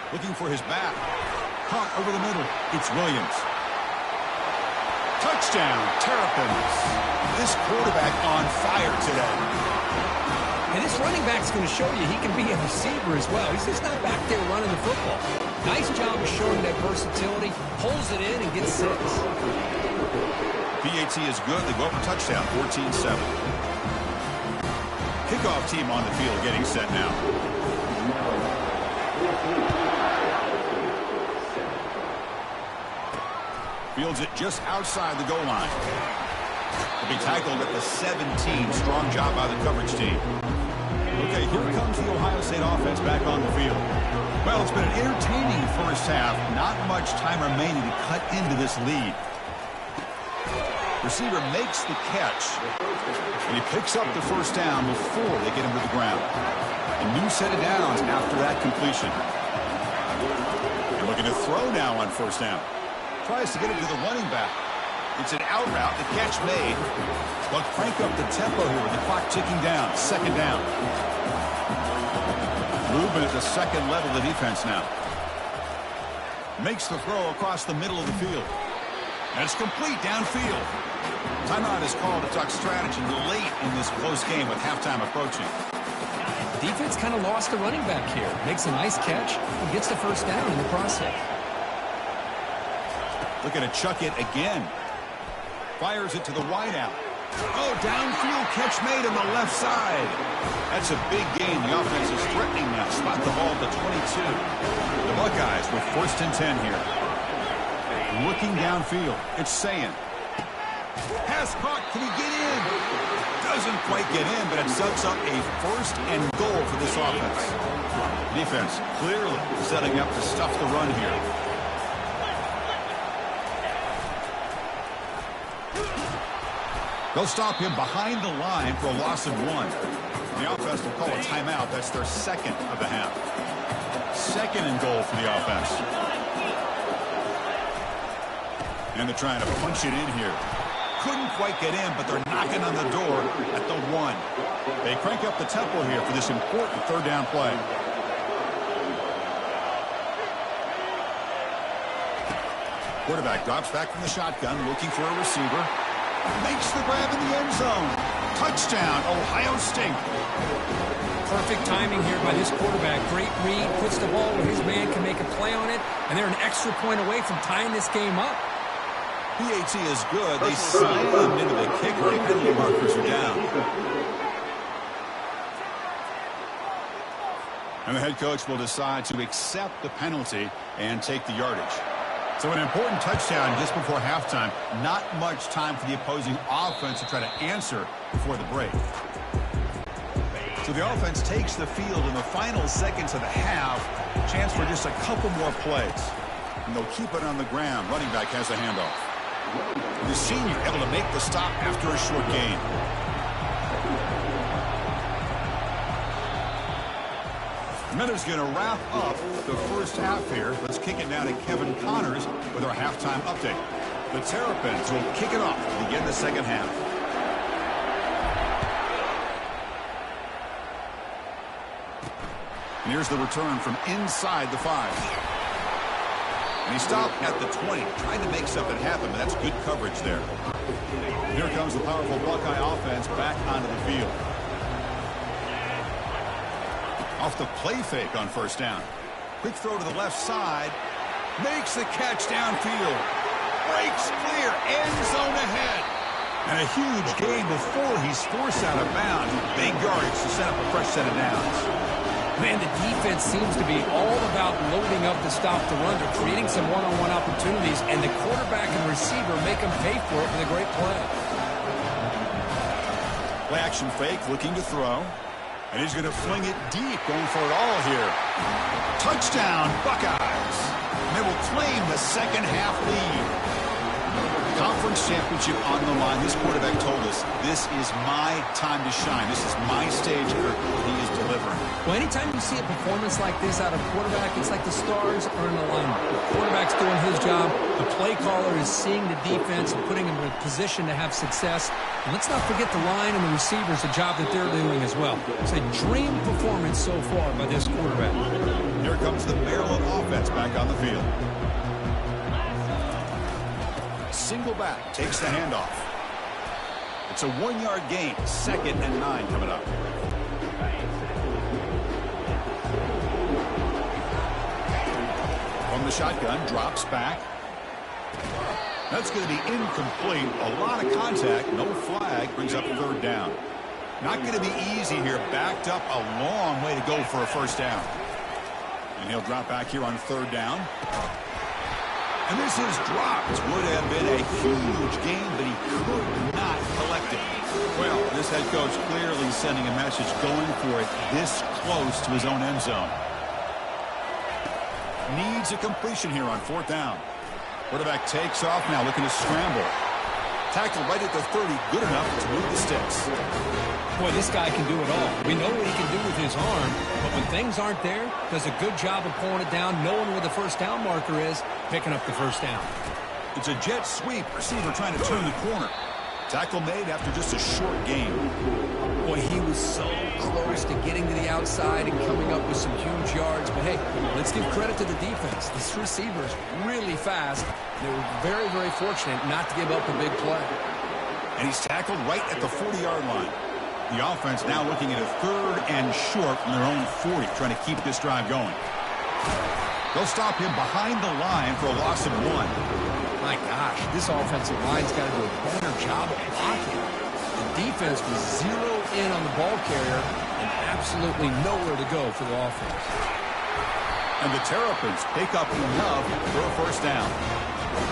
Looking for his back. Caught over the middle. It's Williams. Touchdown, Terrapins. This quarterback on fire today. And this running back's going to show you he can be a receiver as well. He's just not back there running the football. Nice job of showing that versatility. Pulls it in and gets 6. PAT is good. They go up a touchdown, 14-7. Kickoff team on the field getting set now. Fields it just outside the goal line. Will be tackled at the 17. Strong job by the coverage team. Okay, here comes the Ohio State offense back on the field. Well, it's been an entertaining first half. Not much time remaining to cut into this lead. Receiver makes the catch, and he picks up the first down before they get him to the ground. A new set of downs after that completion. And looking to throw now on first down. Tries to get it to the running back. It's an out route. The catch made. But crank up the tempo here with the clock ticking down. Second down. Movement at the second level of the defense now. Makes the throw across the middle of the field. And it's complete downfield. Timeout is called to talk strategy late in this close game with halftime approaching. Defense kind of lost the running back here. Makes a nice catch and gets the first down in the process. Looking to chuck it again. Fires it to the wideout. Oh, downfield catch made on the left side. That's a big gain. The offense is threatening now. Spot the ball at the 22. The Buckeyes with 1st and 10 here. Looking downfield. It's Sayin. Pass caught. Can he get in? Doesn't quite get in, but it sets up a 1st and goal for this offense. Defense clearly setting up to stuff the run here. They'll stop him behind the line for a loss of 1. The offense will call a timeout. That's their second of the half. 2nd and goal for the offense. And they're trying to punch it in here. Couldn't quite get in, but they're knocking on the door at the 1. They crank up the tempo here for this important 3rd down play. Quarterback drops back from the shotgun, looking for a receiver. Makes the grab in the end zone. Touchdown, Ohio State. Perfect timing here by this quarterback. Great read, puts the ball where his man can make a play on it, and they're an extra point away from tying this game up. PAT is good. They slammed into the kicker. Penalty markers are down. And the head coach will decide to accept the penalty and take the yardage. So an important touchdown just before halftime. Not much time for the opposing offense to try to answer before the break. So the offense takes the field in the final seconds of the half. Chance for just a couple more plays. And they'll keep it on the ground. Running back has a handoff. The senior able to make the stop after a short gain. Miller's going to wrap up the first half here. Let's kick it now to Kevin Connors with our halftime update. The Terrapins will kick it off to begin the second half. And here's the return from inside the 5. And he stopped at the 20, trying to make something happen, but that's good coverage there. Here comes the powerful Buckeye offense back onto the field. Off the play fake on first down. Quick throw to the left side. Makes the catch downfield. Breaks clear. End zone ahead. And a huge gain before he's forced out of bounds. Big yardage to set up a fresh set of downs. Man, the defense seems to be all about loading up to stop the run. They're creating some one-on-one opportunities, and the quarterback and receiver make them pay for it with a great play. Play action fake, looking to throw. And he's going to fling it deep, going for it all here. Touchdown, Buckeyes. And they will claim the second half lead. Conference championship on the line. This quarterback told us, this is my time to shine. This is my stage where he is delivering. Well, anytime you see a performance like this out of a quarterback, it's like the stars are in alignment. The quarterback's doing his job. The play caller is seeing the defense and putting him in a position to have success. And let's not forget the line and the receivers, the job that they're doing as well. It's a dream performance so far by this quarterback. Here comes the Maryland offense back on the field. Single back, takes the handoff. It's a 1-yard gain, 2nd and 9 coming up. shotgun, drops back. That's going to be incomplete. A lot of contact, no flag, brings up third down. Not going to be easy here. Backed up a long way to go for a first down. And he'll drop back here on third down. And this is dropped. Would have been a huge gain, but he could not collect it. Well, this head coach clearly sending a message, going for it this close to his own end zone. Needs a completion here on fourth down. Quarterback takes off now, looking to scramble. Tackled right at the 30, good enough to move the sticks. Boy, this guy can do it all. We know what he can do with his arm, but when things aren't there, does a good job of pulling it down, knowing where the first down marker is, picking up the first down. It's a jet sweep. Receiver trying to turn the corner. Tackle made after just a short gain. Boy, he was so close to getting to the outside and coming up with some huge yards. But, hey, let's give credit to the defense. This receiver's really fast. They were very, very fortunate not to give up a big play. And he's tackled right at the 40-yard line. The offense now looking at a third and short from their own 40, trying to keep this drive going. They'll stop him behind the line for a loss of 1. My gosh, this offensive line's got to do a better job of blocking. The defense was zeroed in on the ball carrier and absolutely nowhere to go for the offense. And the Terrapins pick up enough for a first down.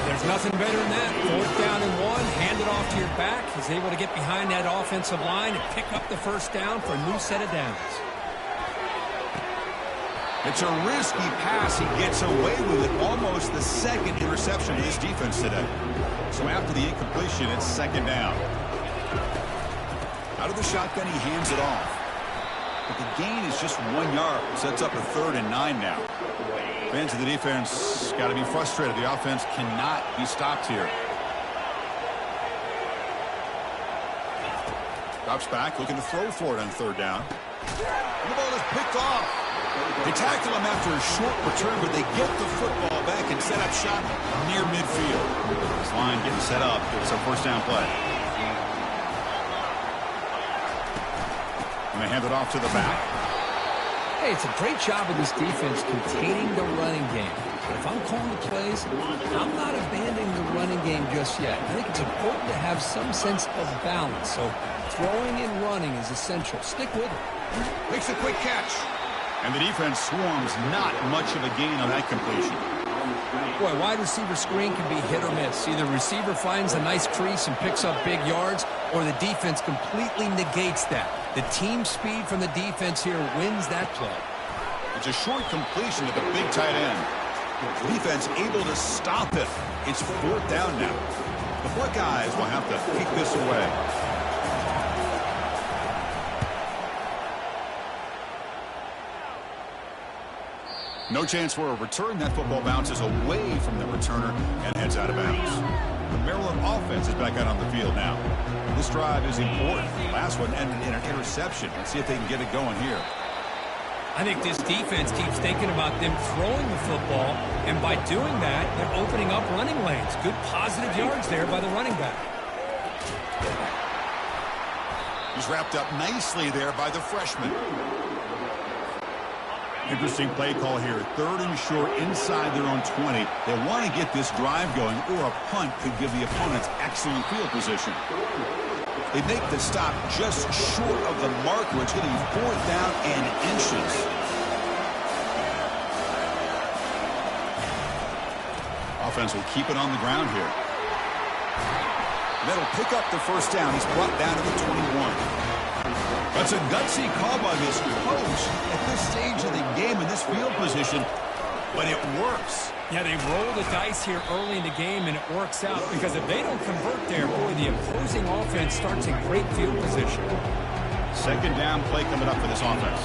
There's nothing better than that. Fourth down and 1, hand it off to your back. He's able to get behind that offensive line and pick up the first down for a new set of downs. It's a risky pass. He gets away with it. Almost the second interception of this defense today. So after the incompletion, it's second down. Out of the shotgun, he hands it off. But the gain is just 1 yard. Sets up a 3rd and 9 now. Fans of the defense got to be frustrated. The offense cannot be stopped here. Drops back, looking to throw for it on third down. And the ball is picked off. They tackle him after a short return, but they get the football back and set up shop near midfield. This line getting set up. It's a first down play. And they hand it off to the back. Hey, it's a great job of this defense containing the running game. But if I'm calling the plays, I'm not abandoning the running game just yet. I think it's important to have some sense of balance. So throwing and running is essential. Stick with it. Makes a quick catch. And the defense swarms, not much of a gain on that completion. Boy, wide receiver screen can be hit or miss. Either receiver finds a nice crease and picks up big yards, or the defense completely negates that. The team speed from the defense here wins that play. It's a short completion to the big tight end. The defense able to stop it. It's fourth down now. The 4 guys will have to kick this away. No chance for a return. That football bounces away from the returner and heads out of bounds. The Maryland offense is back out on the field now. This drive is important. The last one ended in an interception. Let's see if they can get it going here. I think this defense keeps thinking about them throwing the football, and by doing that, they're opening up running lanes. Good positive yards there by the running back. He's wrapped up nicely there by the freshman. Interesting play call here. 3rd and short inside their own 20. They want to get this drive going, or a punt could give the opponents excellent field position. They make the stop just short of the marker. It's going to be 4th down and inches. Offense will keep it on the ground here. That'll pick up the first down. He's brought down to the 21. That's a gutsy call by this coach at this stage of the game in this field position, but it works. Yeah, they roll the dice here early in the game, and it works out because if they don't convert there, boy, the opposing offense starts in great field position. Second down play coming up for this offense.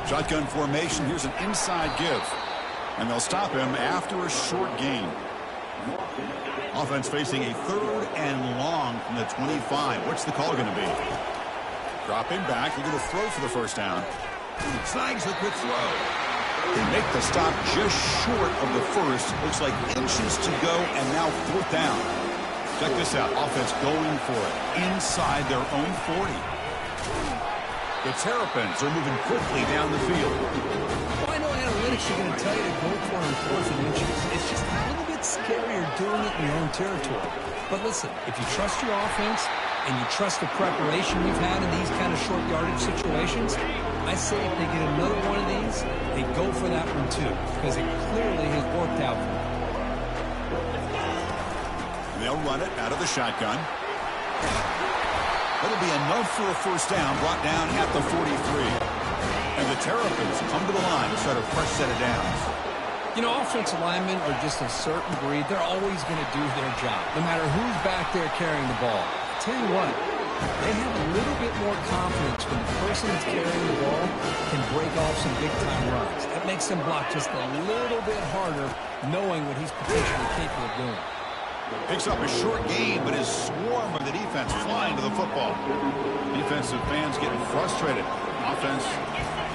Shotgun formation. Here's an inside give, and they'll stop him after a short gain. Offense facing a 3rd and long from the 25. What's the call going to be? Dropping back, looking to throw for the first down. Snags the quick throw. They make the stop just short of the first. Looks like inches to go, and now 4th down. Check this out. Offense going for it inside their own 40. The Terrapins are moving quickly down the field. Well, I know analytics actually going to tell you to go for it on 4th and inches. It's just a little bit scarier doing it in your own territory. But listen, if you trust your offense and you trust the preparation we've had in these kind of short yardage situations, I say if they get another one of these, they go for that one too, because it clearly has worked out for them. They'll run it out of the shotgun. It'll be enough for a first down, brought down at the 43. And the Terrapins come to the line to start a fresh set of downs. You know, offensive linemen are just a certain breed. They're always going to do their job, no matter who's back there carrying the ball. I tell you what, they have a little bit more confidence when the person that's carrying the ball can break off some big-time runs. That makes them block just a little bit harder, knowing what he's potentially capable of doing. Picks up a short gain, but is swarmed by the defense flying to the football. Defensive fans getting frustrated. Offense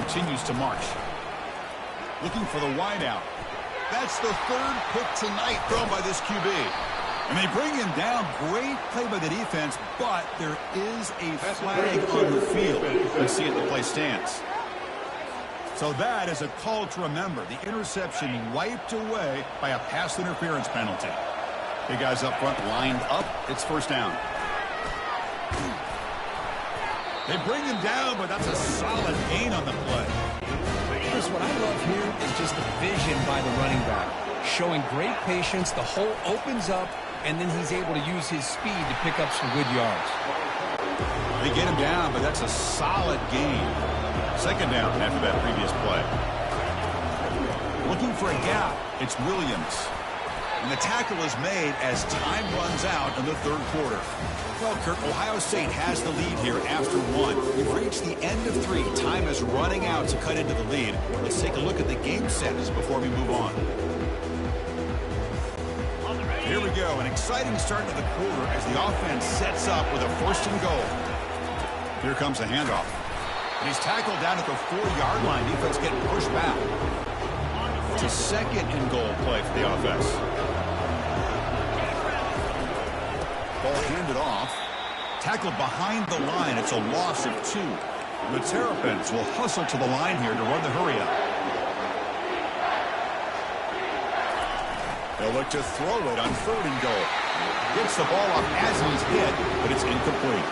continues to march. Looking for the wideout. That's the 3rd pick tonight thrown by this QB. And they bring him down. Great play by the defense, but there is a flag on the field. Let's see it, the play stands. So that is a call to remember. The interception wiped away by a pass interference penalty. Big guys up front lined up. It's first down. They bring him down, but that's a solid gain on the play. Chris, what I love here is just the vision by the running back. Showing great patience, the hole opens up, and then he's able to use his speed to pick up some good yards. They get him down, but that's a solid gain. Second down after that previous play. Looking for a gap. It's Williams. And the tackle is made as time runs out in the 3rd quarter. Well, Kurt, Ohio State has the lead here after 1. We've reached the end of 3. Time is running out to cut into the lead. Let's take a look at the game status before we move on. Here we go. An exciting start to the quarter as the offense sets up with a 1st and goal. Here comes the handoff. And he's tackled down at the 4-yard line. Defense getting pushed back. It's a 2nd and goal play for the offense. Ball handed off. Tackled behind the line. It's a loss of 2. The Terrapins will hustle to the line here to run the hurry up. They'll look to throw it on 3rd and goal. Gets the ball up as he's hit, but it's incomplete.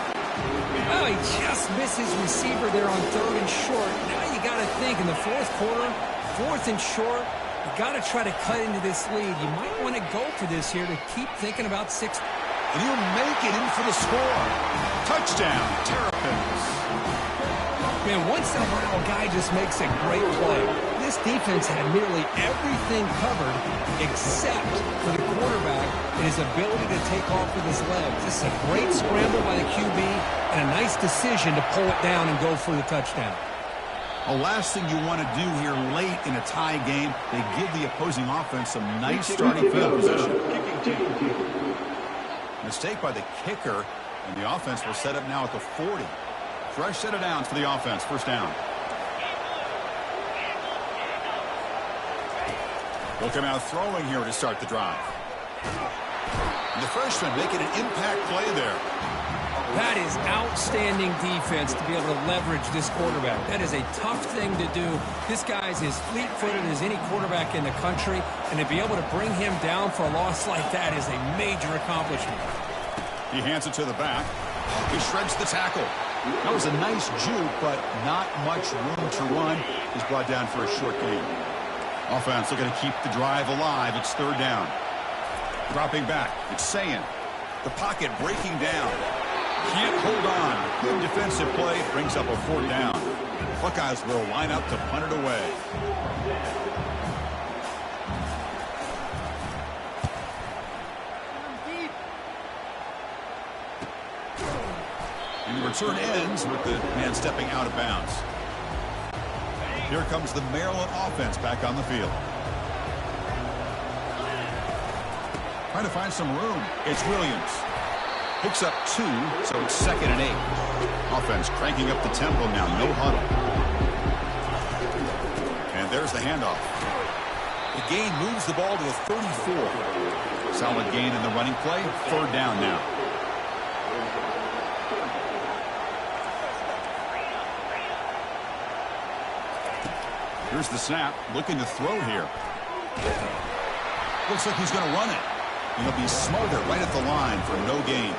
Oh, he just missed his receiver there on 3rd and short. Now you got to think in the 4th quarter, 4th and short, you got to try to cut into this lead. You might want to go for this here to keep thinking about 6th. And he'll make it in for the score. Touchdown, Terrapins. Man, once in a while, a guy just makes a great play. This defense had nearly everything covered except for the quarterback and his ability to take off with his legs. This is a great scramble by the QB and a nice decision to pull it down and go for the touchdown. The last thing you want to do here late in a tie game, they give the opposing offense some nice starting field position. Mistake by the kicker, and the offense will set up now at the 40. Fresh set of downs for the offense. First down. They'll come out throwing here to start the drive. And the freshman making an impact play there. That is outstanding defense to be able to leverage this quarterback. That is a tough thing to do. This guy's as fleet-footed as any quarterback in the country, and to be able to bring him down for a loss like that is a major accomplishment. He hands it to the back. He shreds the tackle. That was a nice juke, but not much room to run. He's brought down for a short gain. Offense looking to keep the drive alive. It's 3rd down. Dropping back. It's Sayin. The pocket breaking down. Can't hold on. Good defensive play. Brings up a 4th down. Buckeyes will line up to punt it away. And the return ends with the man stepping out of bounds. Here comes the Maryland offense back on the field. Trying to find some room. It's Williams. Picks up 2, so it's 2nd and 8. Offense cranking up the tempo now. No huddle. And there's the handoff. The gain moves the ball to the 34. Solid gain in the running play. 3rd down now. Here's the snap, looking to throw here. Looks like he's going to run it. And he'll be smothered right at the line for no gain.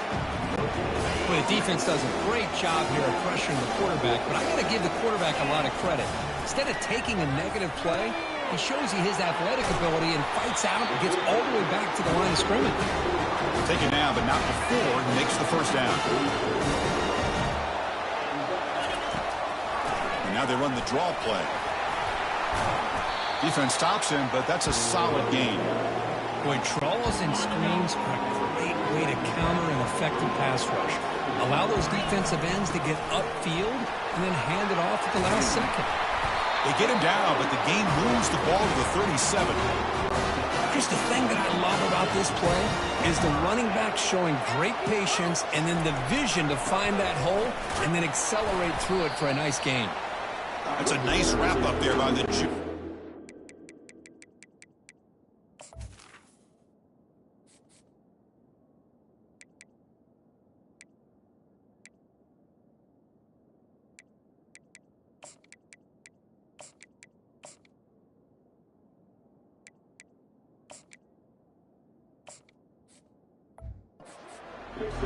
Well, the defense does a great job here of pressuring the quarterback, but I got to give the quarterback a lot of credit. Instead of taking a negative play, he shows you his athletic ability and fights out and gets all the way back to the line of scrimmage. Taken down, but not before he makes the first down. And now they run the draw play. Defense stops him, but that's a solid gain. Boy, draws and screens are a great way to counter an effective pass rush. Allow those defensive ends to get upfield and then hand it off at the last second. They get him down, but the gain moves the ball to the 37. Just the thing that I love about this play is the running back showing great patience and then the vision to find that hole and then accelerate through it for a nice gain. That's a nice wrap up there by the Jew.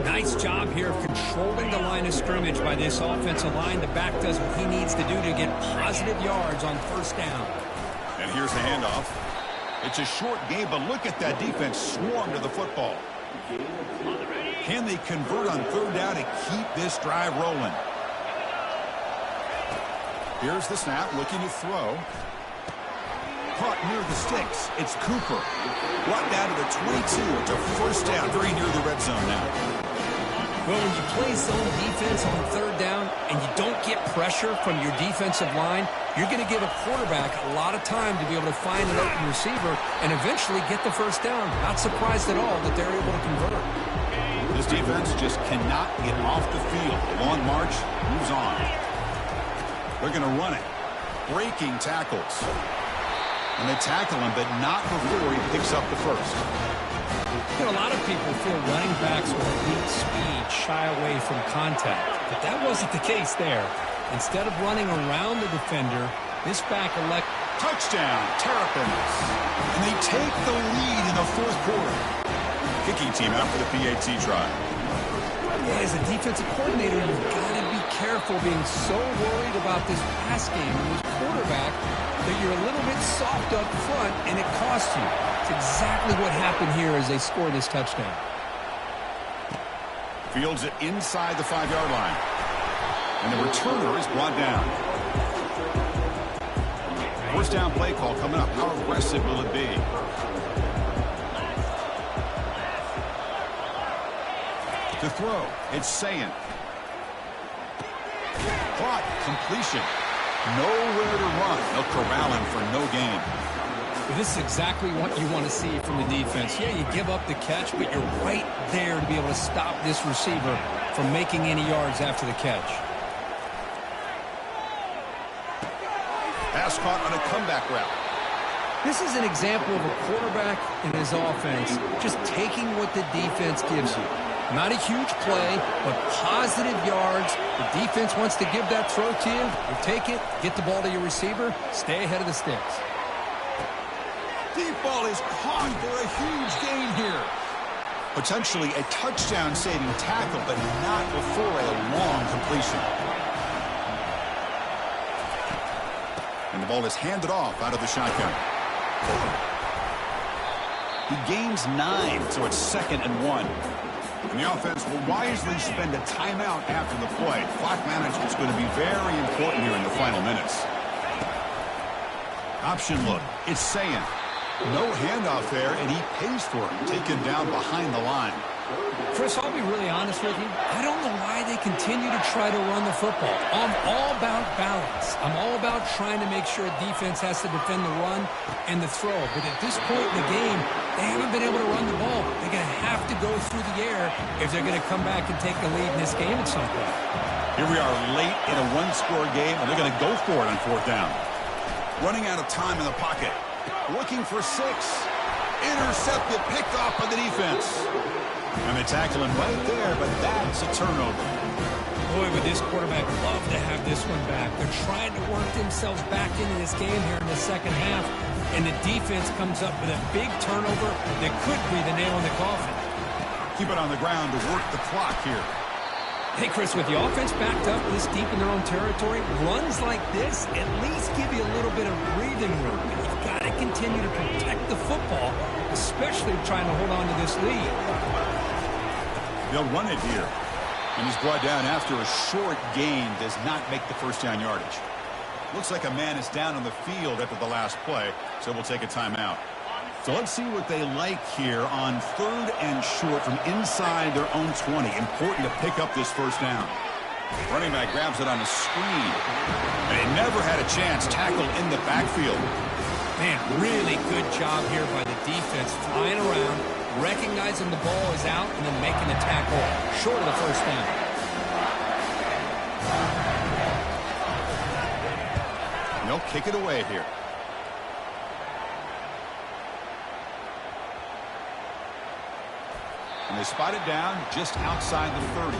Nice job here of controlling the line of scrimmage by this offensive line. The back does what he needs to do to get positive yards on first down. And here's the handoff. It's a short game, but look at that defense swarm to the football. Can they convert on third down and keep this drive rolling? Here's the snap, looking to throw. Caught near the sticks. It's Cooper. Brought down to the 22 to first down, very near the red zone now. Well, when you play zone defense on third down and you don't get pressure from your defensive line, you're going to give a quarterback a lot of time to be able to find an open receiver and eventually get the first down. Not surprised at all that they're able to convert. This defense just cannot get off the field. The long march moves on. They're going to run it. Breaking tackles. And they tackle him, but not before he picks up the first. You know, a lot of people feel running backs with elite speed shy away from contact, but that wasn't the case there. Instead of running around the defender, this back elect. Touchdown, Terrapins. And they take the lead in the fourth quarter. Kicking team out for the PAT try. Yeah, as a defensive coordinator, you've got to be careful being so worried about this pass game and this quarterback that you're a little bit soft up front and it costs you. It's exactly what happened here as they scored this touchdown. Fields it inside the 5-yard line. And the returner is brought down. First down play call coming up. How aggressive will it be? To throw, it's Sayin. Caught, completion. Nowhere to run. They'll corral him for no gain. This is exactly what you want to see from the defense. Yeah, you give up the catch, but you're right there to be able to stop this receiver from making any yards after the catch. Pass caught on a comeback route. This is an example of a quarterback and his offense just taking what the defense gives you. Not a huge play, but positive yards. The defense wants to give that throw to you. You take it, get the ball to your receiver, stay ahead of the sticks. Deep ball is caught for a huge gain here. Potentially a touchdown-saving tackle, but not before a long completion. And the ball is handed off out of the shotgun. He gains 9, so it's 2nd and 1. And the offense will wisely spend a timeout after the play. Clock management is going to be very important here in the final minutes. Option look. It's Sayin. No handoff there, and he pays for it. Taken down behind the line. Chris, I'll be really honest with you. I don't know why they continue to try to run the football. I'm all about balance. I'm all about trying to make sure defense has to defend the run and the throw. But at this point in the game, they haven't been able to run the ball. They're going to have to go through the air if they're going to come back and take the lead in this game at some point. Here we are late in a one-score game, and they're going to go for it on 4th down. Running out of time in the pocket. Looking for 6. Intercepted, picked off by the defense. And they tackle him right there, but that's a turnover. Boy, would this quarterback love to have this one back. They're trying to work themselves back into this game here in the second half, and the defense comes up with a big turnover that could be the nail in the coffin. Keep it on the ground to work the clock here. Hey, Chris, with the offense backed up this deep in their own territory, runs like this at least give you a little bit of breathing room. And you've got to continue to protect the football, especially trying to hold on to this lead. They'll run it here. And he's brought down after a short gain. Does not make the first down yardage. Looks like a man is down on the field after the last play, so we'll take a timeout. So let's see what they like here on 3rd and short from inside their own 20. Important to pick up this first down. Running back grabs it on a screen. And he never had a chance. Tackle in the backfield. Man, really good job here by the defense, flying around, recognizing the ball is out, and then making the tackle short of the first down. They'll kick it away here. And they spot it down just outside the 30.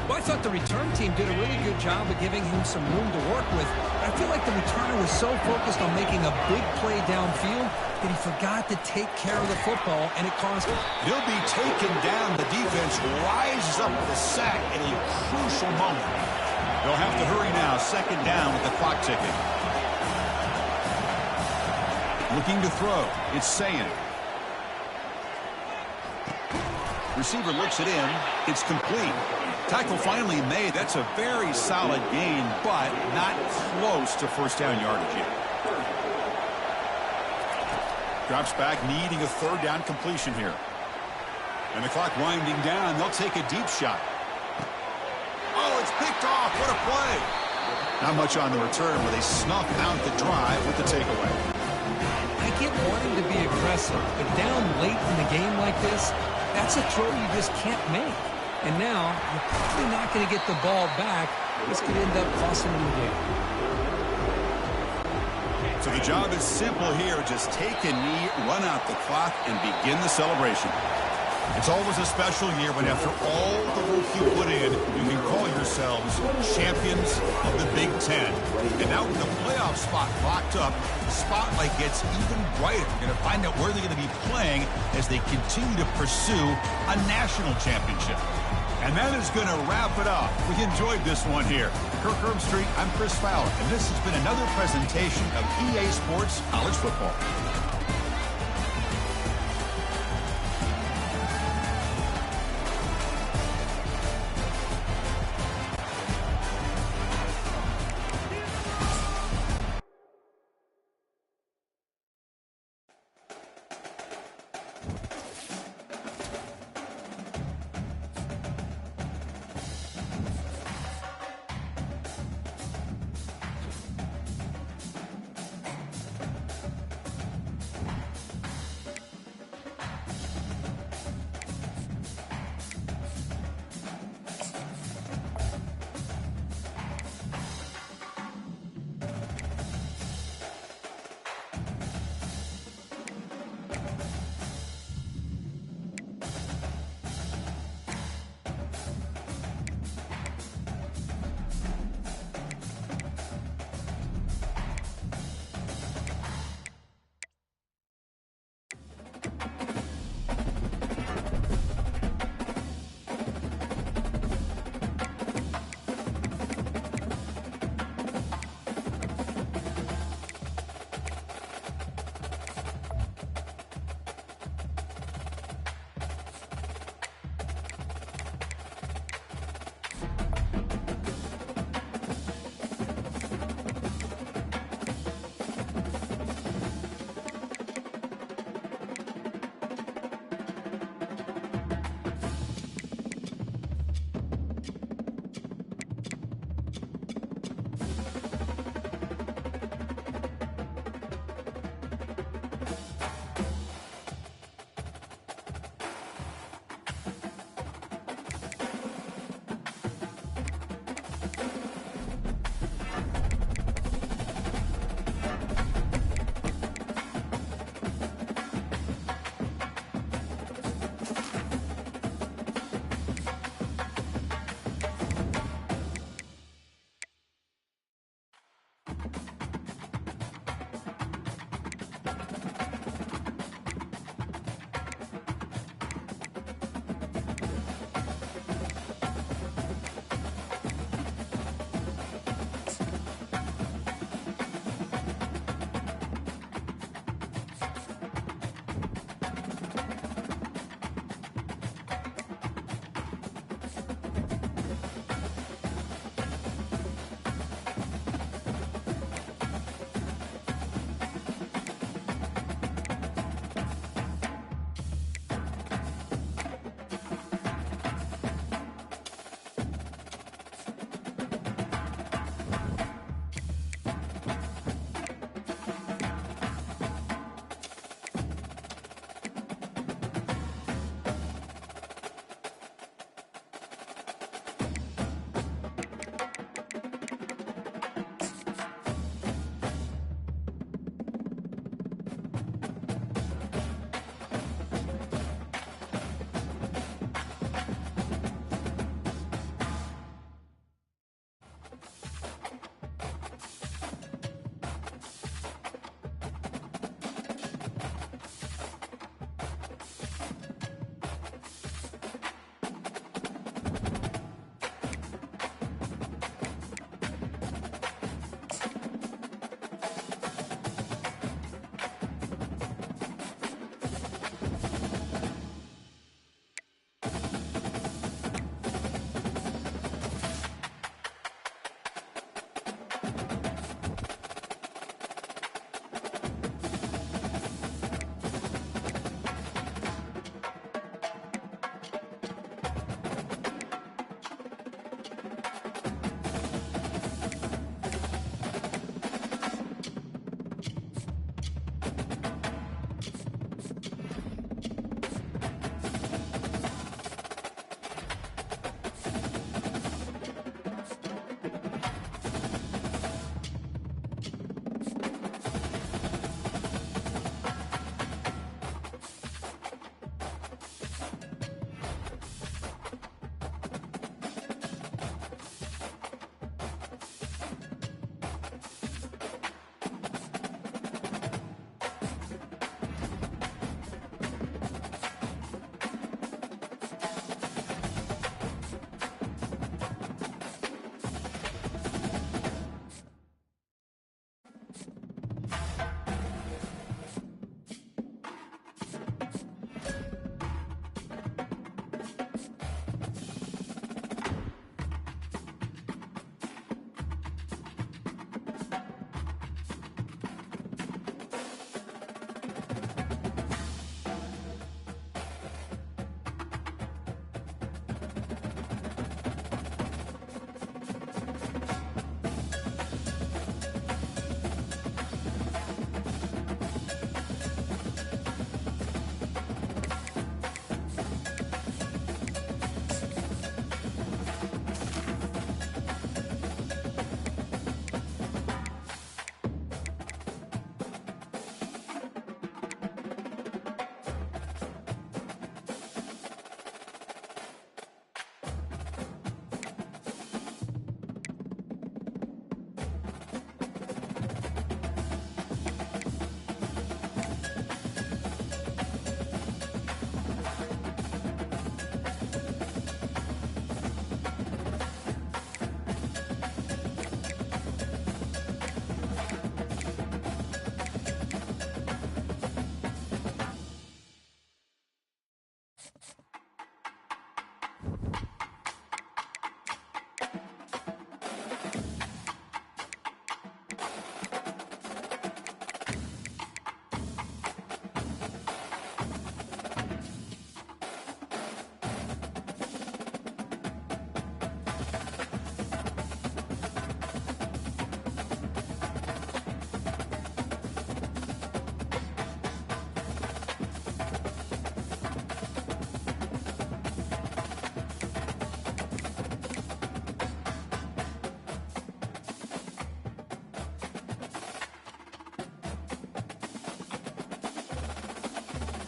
Well, I thought the return team did a really good job of giving him some room to work with. But I feel like the returner was so focused on making a big play downfield that he forgot to take care of the football, and it caused... He'll be taken down. The defense rises up with a sack at a crucial moment. They'll have to hurry now. 2nd down with the clock ticking. Looking to throw. It's Sayin. Receiver looks it in. It's complete. Tackle finally made. That's a very solid gain, but not close to first down yardage yet. Drops back, needing a 3rd down completion here. And the clock winding down. They'll take a deep shot. Oh, it's picked off. What a play. Not much on the return, where they snuff out the drive with the takeaway. I get wanting to be aggressive, but down late in the game like this, that's a throw you just can't make. And now, you're probably not going to get the ball back. This could end up costing them the game. So the job is simple here. Just take a knee, run out the clock, and begin the celebration. It's always a special year when after all the work you put in, you can call yourselves champions of the Big Ten. And now with the playoff spot locked up, the spotlight gets even brighter. We're going to find out where they're going to be playing as they continue to pursue a national championship. And that is going to wrap it up. We enjoyed this one here. Kirk Herbstreit, I'm Chris Fowler, and this has been another presentation of EA Sports College Football.